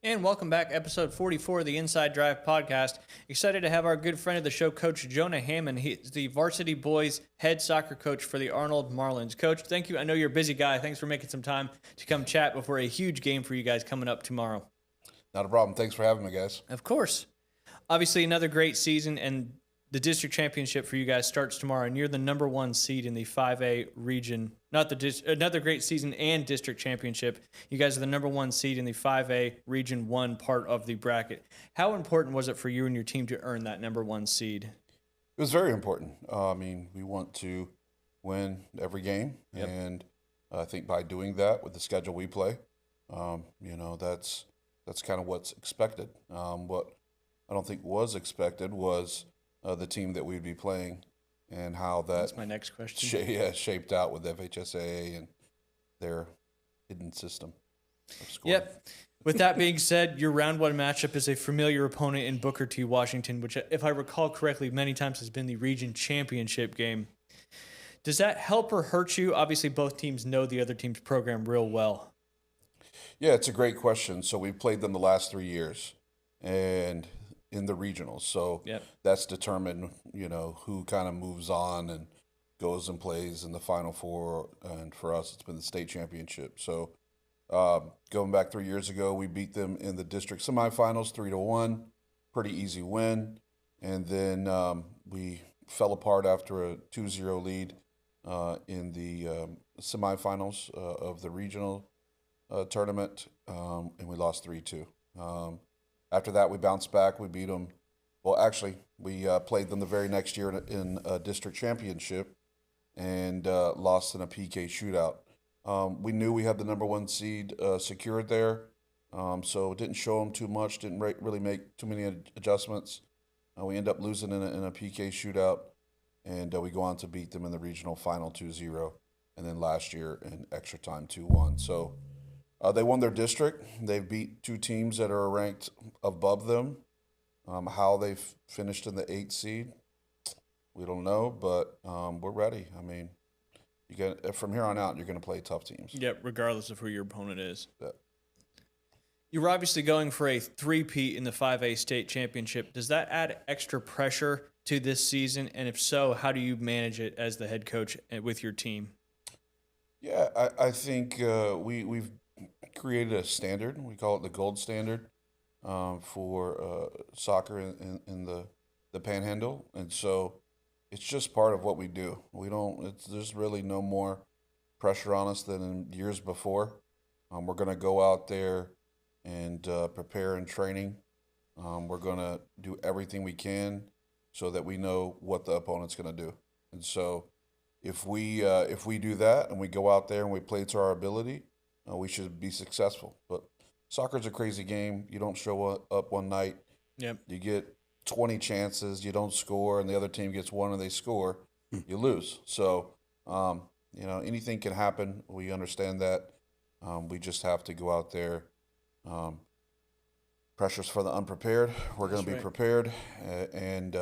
And welcome back, episode 44 of the Inside Drive podcast. Excited to have our good friend of the show, Coach Jonah Hammond. He's the varsity boys head soccer coach for the Arnold Marlins. Coach, thank you. I know you're a busy guy. Thanks for making some time to come chat before a huge game for you guys coming up tomorrow. Not a problem. Thanks for having me, guys. Of course. Obviously, another great season, and the district championship for you guys starts tomorrow, and you're the number 1 seed in the 5A region. Another great season and district championship. You guys are the number 1 seed in the 5A region 1 part of the bracket. How important was it for you and your team to earn that number 1 seed? It was very important. We want to win every game, and I think by doing that with the schedule we play, that's kind of what's expected. What I don't think was expected was the team that we'd be playing and how That's my next question. Shaped out with FHSA and their hidden system of scoring. Yep. With that being said, your round 1 matchup is a familiar opponent in Booker T. Washington, which, if I recall correctly, many times has been the region championship game. Does that help or hurt you? Obviously, both teams know the other team's program real well. Yeah, it's a great question. So we've played them the last 3 years, and in the regionals. So that's determined, who kind of moves on and goes and plays in the Final Four. And for us, it's been the state championship. So going back 3 years ago, we beat them in the district semifinals 3-1, pretty easy win. And then we fell apart after a 2-0 lead in the semifinals of the regional tournament, and we lost 3-2. After that, we bounced back. We beat them. Well, actually, we played them the very next year in a district championship and lost in a PK shootout. We knew we had the number 1 seed secured there, so it didn't show them too much, didn't really make too many adjustments. We end up losing in a PK shootout, and we go on to beat them in the regional final 2-0, and then last year in extra time 2-1. So they won their district. They've beat 2 teams that are ranked above them. How they've finished in the 8th seed, we don't know, but we're ready. I mean, from here on out, you're going to play tough teams. Yep, regardless of who your opponent is. Yeah. You're obviously going for a 3-peat in the 5A state championship. Does that add extra pressure to this season? And if so, how do you manage it as the head coach with your team? Yeah, I think we've created a standard. We call it the gold standard for soccer in the Panhandle, and so it's just part of what we do. There's really no more pressure on us than in years before. We're going to go out there and prepare in training. We're going to do everything we can so that we know what the opponent's going to do, and so if we do that and we go out there and we play to our ability, we should be successful. But soccer's a crazy game. You don't show up one night. Yep. You get 20 chances, you don't score, and the other team gets 1 and they score, you lose. So, anything can happen. We understand that. We just have to go out there. Pressure's for the unprepared. We're going to be prepared and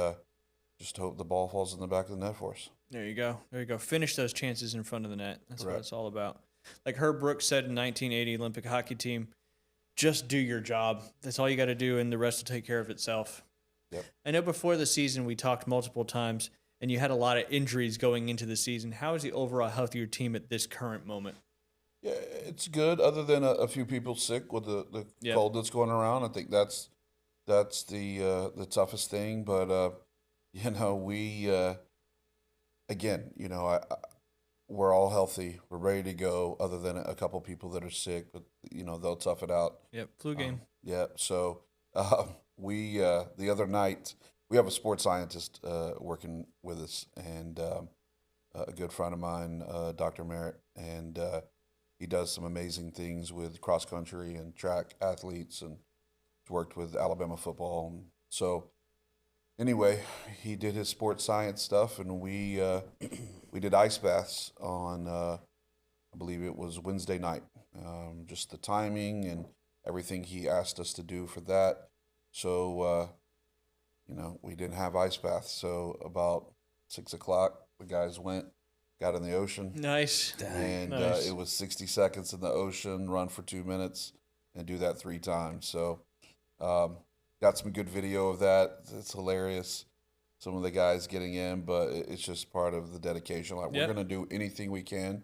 just hope the ball falls in the back of the net for us. There you go. Finish those chances in front of the net. That's what it's all about. Like Herb Brooks said in 1980 Olympic hockey team, just do your job. That's all you got to do, and the rest will take care of itself. Yep. I know before the season we talked multiple times, and you had a lot of injuries going into the season. How is the overall health of your team at this current moment? Yeah, it's good. Other than a few people sick with the cold that's going around, I think that's the toughest thing. But we again, we're all healthy. We're ready to go. Other than a couple people that are sick, but they'll tough it out. Yep, flu game. So we the other night we have a sports scientist working with us, and a good friend of mine, Dr. Merritt, and he does some amazing things with cross country and track athletes, and he's worked with Alabama football. And so anyway, he did his sports science stuff, and we did ice baths on I believe it was Wednesday night. Just the timing and everything he asked us to do for that. So we didn't have ice baths. So about 6 o'clock, the guys got in the ocean. Nice. And Nice. It was 60 seconds in the ocean, run for 2 minutes, and do that 3 times. So got some good video of that. It's hilarious. Some of the guys getting in, but it's just part of the dedication. Like we're going to do anything we can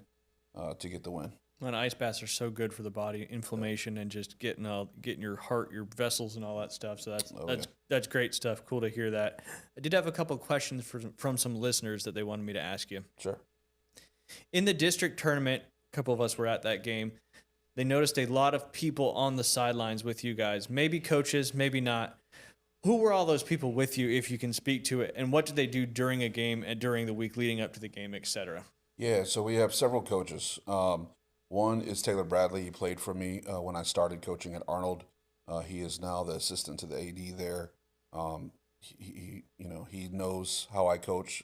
to get the win. And ice baths are so good for the body, inflammation, and just getting your heart, your vessels, and all that stuff. So that's great stuff. Cool to hear that. I did have a couple of questions from some listeners that they wanted me to ask you. Sure. In the district tournament, a couple of us were at that game. They noticed a lot of people on the sidelines with you guys. Maybe coaches, maybe not. Who were all those people with you, if you can speak to it, and what did they do during a game and during the week leading up to the game, et cetera? Yeah, so we have several coaches. One is Taylor Bradley. He played for me when I started coaching at Arnold. He is now the assistant to the AD there. He knows how I coach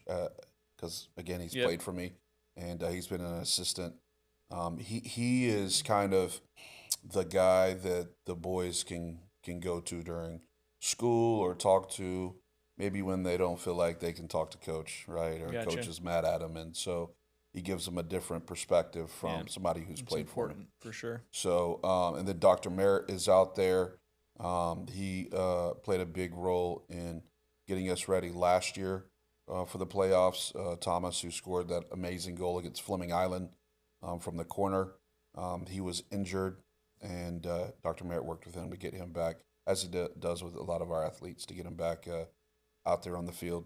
because again he's played for me, and he's been an assistant. He is kind of the guy that the boys can go to during school or talk to, maybe when they don't feel like they can talk to coach, right? Or Gotcha. coach is mad at them, and so he gives them a different perspective from somebody who's played for him. For sure. So, and then Dr. Merritt is out there. He played a big role in getting us ready last year for the playoffs. Thomas, who scored that amazing goal against Fleming Island from the corner, he was injured, and Dr. Merritt worked with him to get him back, as he does with a lot of our athletes, to get him back out there on the field.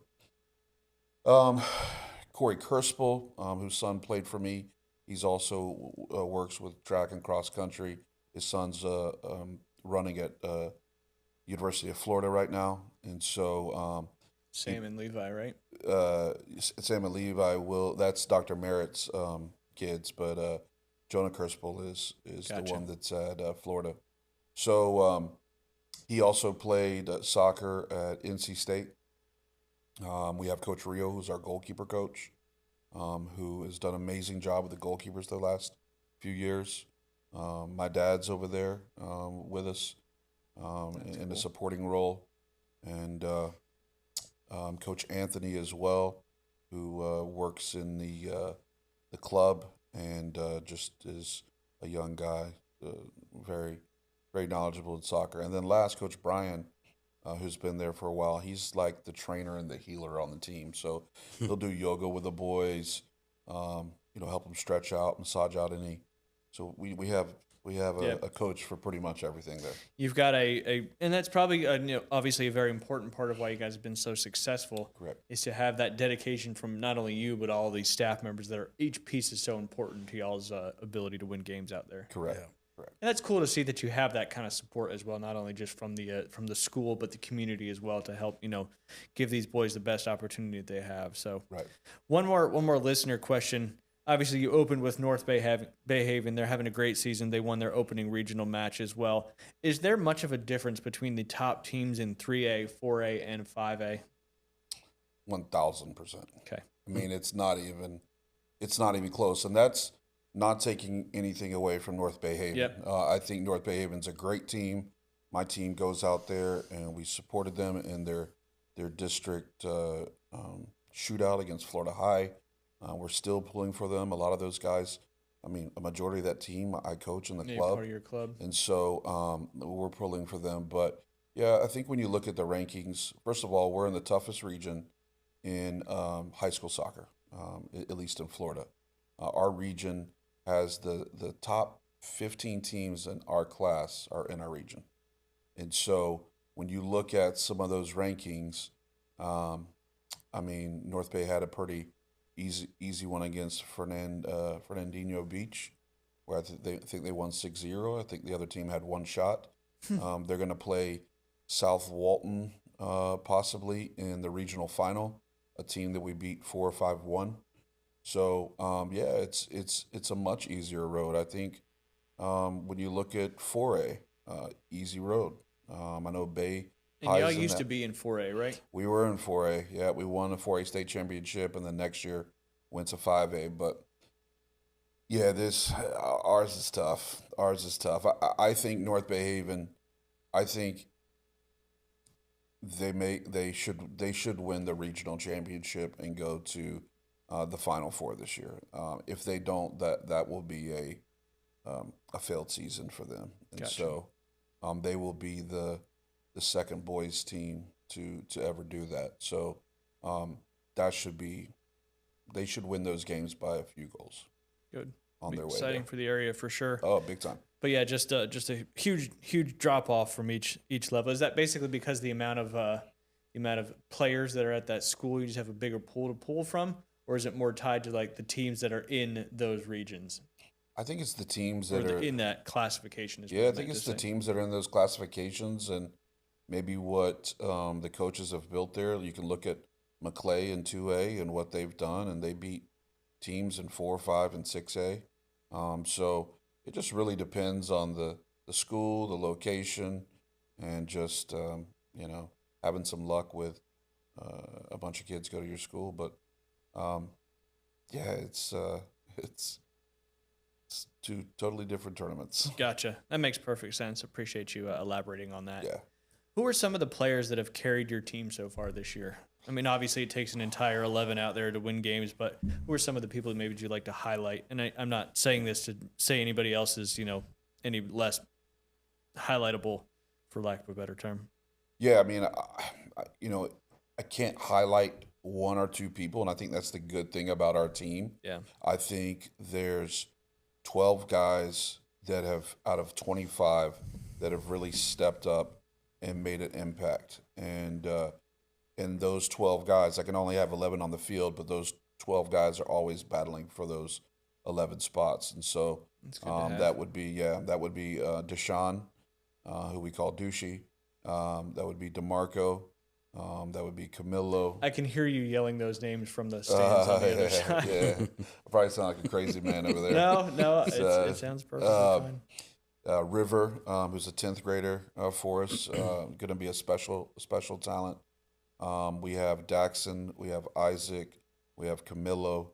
Corey Kerspel, whose son played for me, he's also works with track and cross country. His son's running at University of Florida right now, and so Sam and Levi, right? Sam and Levi that's Dr. Merritt's kids, but Jonah Kerspel is Gotcha. the one that's at Florida. So he also played soccer at NC State. We have Coach Rio, who's our goalkeeper coach, who has done an amazing job with the goalkeepers the last few years. My dad's over there with us in a supporting role, and Coach Anthony as well, who works in the club and just is a young guy, very, very knowledgeable in soccer. And then last, Coach Brian, who's been there for a while. He's like the trainer and the healer on the team. So he'll do yoga with the boys, help them stretch out, massage out any. So we have a coach for pretty much everything there. You've got and that's probably obviously a very important part of why you guys have been so successful. Correct. Is to have that dedication from not only you but all these staff members that are, each piece is so important to y'all's ability to win games out there. Correct. Yeah. Correct. And that's cool to see that you have that kind of support as well, not only just from the school but the community as well, to help give these boys the best opportunity that they have. So Right. One more listener question. Obviously, you opened with North Bayhaven. They're having a great season. They won their opening regional match as well. Is there much of a difference between the top teams in 3A, 4A, and 5A? 1,000%. Okay. I mean, it's not even close, and that's not taking anything away from North Bayhaven. Yep. I think North Bayhaven's a great team. My team goes out there, and we supported them in their district shootout against Florida High. We're still pulling for them. A lot of those guys, I mean, a majority of that team I coach in the club. Part of your club. And so we're pulling for them. But, yeah, I think when you look at the rankings, first of all, we're in the toughest region in high school soccer, at least in Florida. Our region has the top 15 teams in our class are in our region. And so when you look at some of those rankings, I mean, North Bay had a pretty easy one against Fernandinho Beach, where I think they won 6-0. I think the other team had one shot. They're going to play South Walton possibly in the regional final, a team that we beat 4-5-1. So it's a much easier road. I think when you look at 4A, easy road. I know Bay. And y'all used to be in 4A, right? We were in 4A. Yeah, we won a 4A state championship, and then next year went to 5A. But yeah, ours is tough. I think North Bayhaven. I think they should win the regional championship and go to the Final Four this year. If they don't, that will be a failed season for them, and Gotcha. so they will be the second boys team to ever do that. So that should be they should win those games by a few goals. Good. On their way Exciting there. for the area for sure. Oh, big time. But yeah, just a huge drop off from each level. Is that basically because the amount of players that are at that school, you just have a bigger pool to pull from, or is it more tied to like the teams that are in those regions? I think it's the teams Or that are in that classification. Yeah, I think it's the teams that are in those classifications, and maybe what the coaches have built there. You can look at Maclay in 2A and what they've done, and they beat teams in 4, 5, and 6A. So it just really depends on the school, the location, and just having some luck with a bunch of kids go to your school. But yeah, it's two totally different tournaments. Gotcha. That makes perfect sense. Appreciate you elaborating on that. Yeah. Who are some of the players that have carried your team so far this year? I mean, obviously it takes an entire 11 out there to win games, but who are some of the people that maybe you'd like to highlight? And I'm not saying this to say anybody else is, any less highlightable, for lack of a better term. Yeah, I mean, I can't highlight one or two people, and I think that's the good thing about our team. Yeah. I think there's 12 guys that have, out of 25, that have really stepped up and made an impact. And those 12 guys, I can only have 11 on the field, but those 12 guys are always battling for those 11 spots. And so that would be Deshaun, who we call Douchey. That would be DeMarco. That would be Camilo. I can hear you yelling those names from the stands on the other side. Yeah, I probably sound like a crazy man over there. No, it sounds perfectly fine. River, who's a 10th grader for us, going to be a special talent. We have Daxon, we have Isaac, we have Camilo.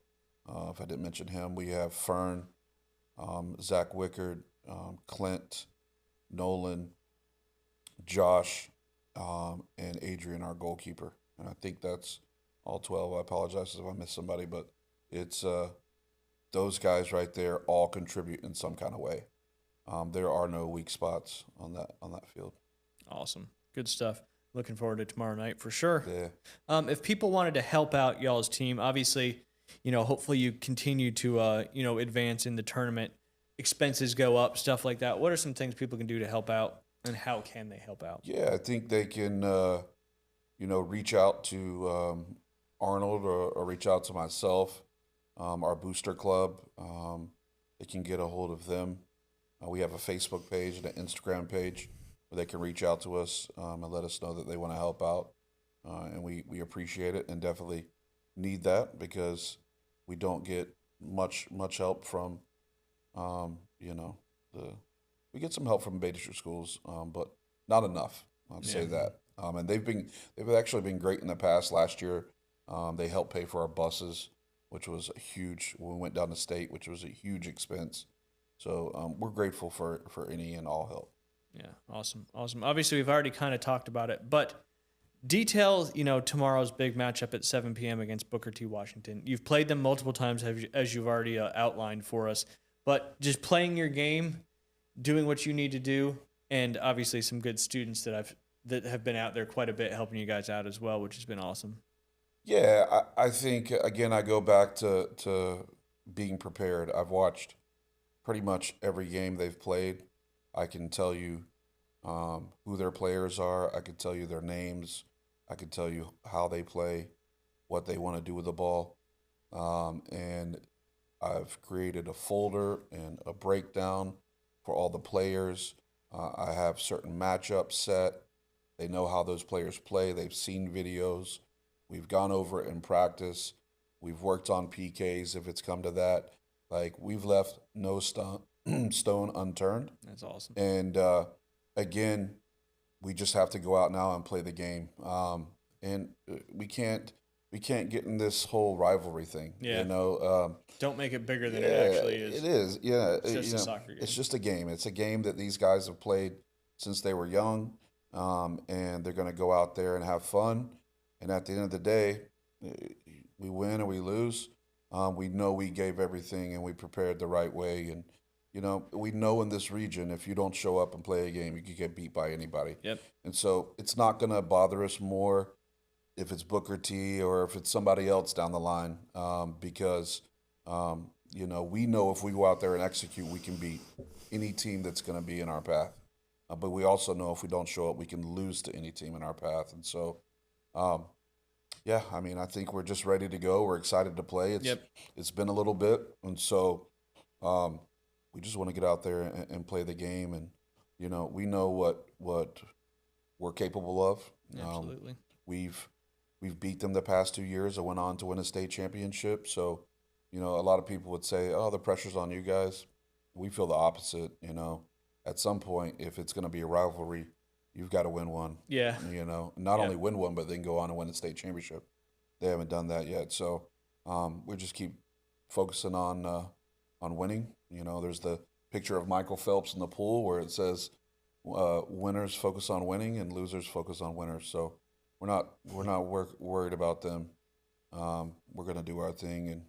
If I didn't mention him, we have Fern, Zach Wickard, Clint, Nolan, Josh, and Adrian, our goalkeeper. And I think that's all 12. I apologize if I missed somebody, but it's those guys right there all contribute in some kind of way. There are no weak spots on that field. Awesome. Good stuff. Looking forward to tomorrow night for sure. Yeah. If people wanted to help out y'all's team, obviously, hopefully you continue to, advance in the tournament. Expenses go up, stuff like that. What are some things people can do to help out, and how can they help out? Yeah, I think they can, reach out to Arnold or reach out to myself, our booster club. They can get a hold of them. We have a Facebook page and an Instagram page where they can reach out to us and let us know that they want to help out. And we appreciate it and definitely need that because we don't get much help from, we get some help from Bay District schools, but not enough. I'd say that. And they've actually been great in the past. Last year, they helped pay for our buses, which was when we went down to state, which was a huge expense. So we're grateful for any and all help. Yeah, awesome. Obviously, we've already kind of talked about it, but details, tomorrow's big matchup at 7 p.m. against Booker T. Washington. You've played them multiple times, as you've already outlined for us, but just playing your game, doing what you need to do, and obviously some good students that have been out there quite a bit helping you guys out as well, which has been awesome. Yeah, I think, again, I go back to being prepared. I've watched pretty much every game they've played. I can tell you who their players are. I can tell you their names. I can tell you how they play, what they want to do with the ball. And I've created a folder and a breakdown for all the players. I have certain matchups set. They know how those players play. They've seen videos. We've gone over it in practice. We've worked on PKs if it's come to that. Like, we've left no stone unturned. That's awesome. And again, we just have to go out now and play the game. And we can't get in this whole rivalry thing. Yeah. Don't make it bigger than it actually is. It is. Yeah. It's just a soccer game. It's just a game. It's a game that these guys have played since they were young, and they're going to go out there and have fun. And at the end of the day, we win or we lose. We know we gave everything and we prepared the right way. And, we know in this region, if you don't show up and play a game, you can get beat by anybody. Yep. And so it's not going to bother us more if it's Booker T or if it's somebody else down the line, because we know if we go out there and execute, we can beat any team that's going to be in our path. But we also know if we don't show up, we can lose to any team in our path. And so, I think we're just ready to go. We're excited to play. It's been a little bit, and so we just want to get out there and play the game. And we know what we're capable of. Absolutely. We've beat them the past 2 years. I went on to win a state championship. So, a lot of people would say, "Oh, the pressure's on you guys." We feel the opposite. At some point, if it's going to be a rivalry, you've got to win one. Yeah. Not only win one, but then go on and win a state championship. They haven't done that yet. So we just keep focusing on winning. There's the picture of Michael Phelps in the pool where it says winners focus on winning and losers focus on winners. So we're not worried about them. We're going to do our thing, and it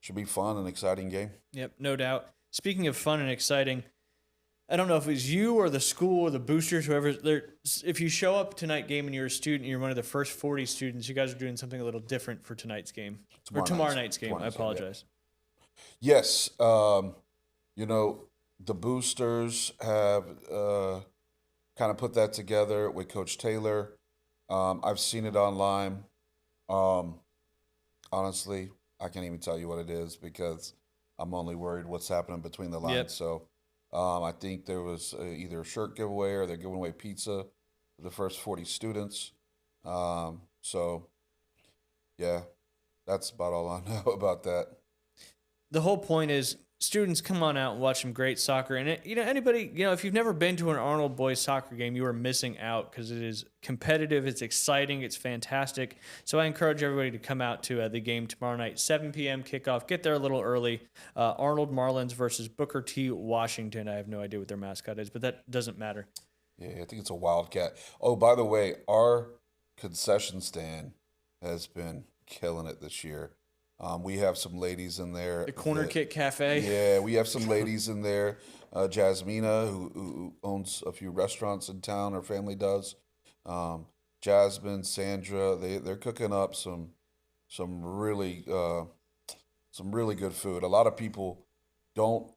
should be fun and exciting game. Yep, no doubt. Speaking of fun and exciting, I don't know if it was you or the school or the boosters, whoever. If you show up tonight game and you're a student, you're one of the first 40 students, you guys are doing something a little different for tonight's game. Tomorrow night's game. I apologize. Yeah. Yes. The boosters have kind of put that together with Coach Taylor. I've seen it online. Honestly, I can't even tell you what it is because I'm only worried what's happening between the lines. Yep. So I think there was either a shirt giveaway or they're giving away pizza for the first 40 students. So, yeah, that's about all I know about that. The whole point is students come on out and watch some great soccer. And, anybody, if you've never been to an Arnold boys soccer game, you are missing out because it is competitive, it's exciting, it's fantastic. So I encourage everybody to come out to the game tomorrow night, 7 p.m. kickoff. Get there a little early. Arnold Marlins versus Booker T. Washington. I have no idea what their mascot is, but that doesn't matter. Yeah, I think it's a Wildcat. Oh, by the way, our concession stand has been killing it this year. We have some ladies in there. The Corner Kick Cafe. Yeah, we have some ladies in there. Jasmina, who owns a few restaurants in town, her family does. Jasmine, Sandra, they're cooking up some really good food. A lot of people don't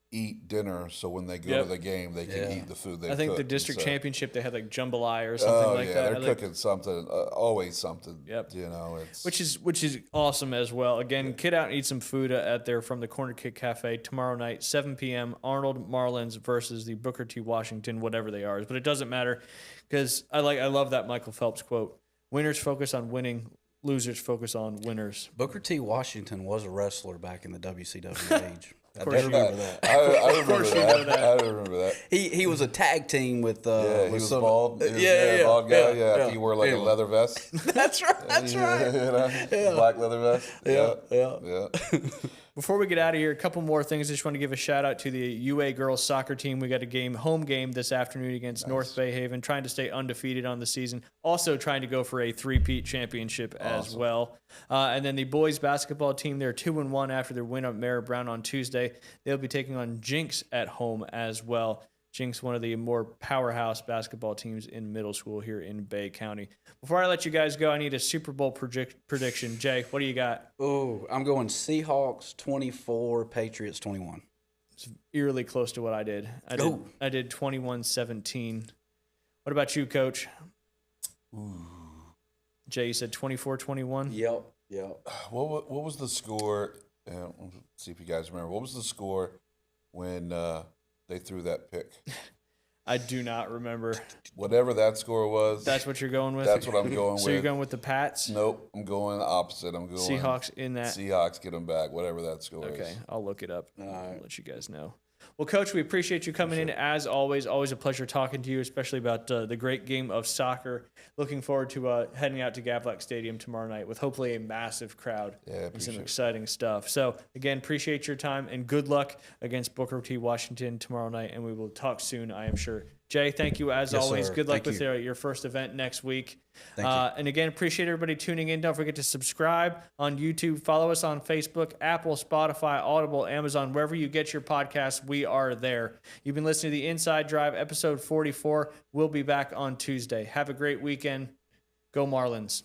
eat dinner, so when they go to the game, they can eat the food they cook. I think the district championship, they had like jambalaya or something like that. They're cooking something, always something. Yep. It's which is awesome as well. Again, get out and eat some food out there from the Corner Kick Cafe tomorrow night, 7 p.m. Arnold Marlins versus the Booker T. Washington, whatever they are. But it doesn't matter because I love that Michael Phelps quote: "Winners focus on winning. Losers focus on winners." Booker T. Washington was a wrestler back in the WCW age. Of course you remember that. I remember that. He was a tag team with he was bald. Bald guy. Yeah. He wore like a leather vest. That's right. Black leather vest. Yeah. Before we get out of here, a couple more things. I just want to give a shout out to the UA girls soccer team. We got a home game this afternoon against North Bay Haven, trying to stay undefeated on the season. Also trying to go for a three-peat championship as well. And then the boys basketball team, they're 2-1 after their win at Mara Brown on Tuesday. They'll be taking on Jinx at home as well. Jinx, one of the more powerhouse basketball teams in middle school here in Bay County. Before I let you guys go, I need a Super Bowl prediction. Jay, what do you got? Oh, I'm going Seahawks 24, Patriots 21. It's eerily close to what I did. I did 21-17. What about you, Coach? Ooh. Jay, you said 24-21? Yep. What was the score? Let's see if you guys remember. What was the score when they threw that pick? I do not remember. Whatever that score was. That's what you're going with? That's what I'm going with. So you're going with the Pats? Nope. I'm going the opposite. I'm going Seahawks in that. Seahawks get them back, whatever that score is. Okay. I'll look it up. I'll let you guys know. Well, Coach, we appreciate you coming in as always. Always a pleasure talking to you, especially about the great game of soccer. Looking forward to heading out to Gavlak Stadium tomorrow night with hopefully a massive crowd and some exciting stuff. So, again, appreciate your time and good luck against Booker T. Washington tomorrow night, and we will talk soon, I am sure. Jay, thank you as Yes, always. sir. Good luck Thank with your first event next week. Thank you. And again, appreciate everybody tuning in. Don't forget to subscribe on YouTube. Follow us on Facebook, Apple, Spotify, Audible, Amazon, wherever you get your podcasts. We are there. You've been listening to the Inside Drive, episode 44. We'll be back on Tuesday. Have a great weekend. Go Marlins.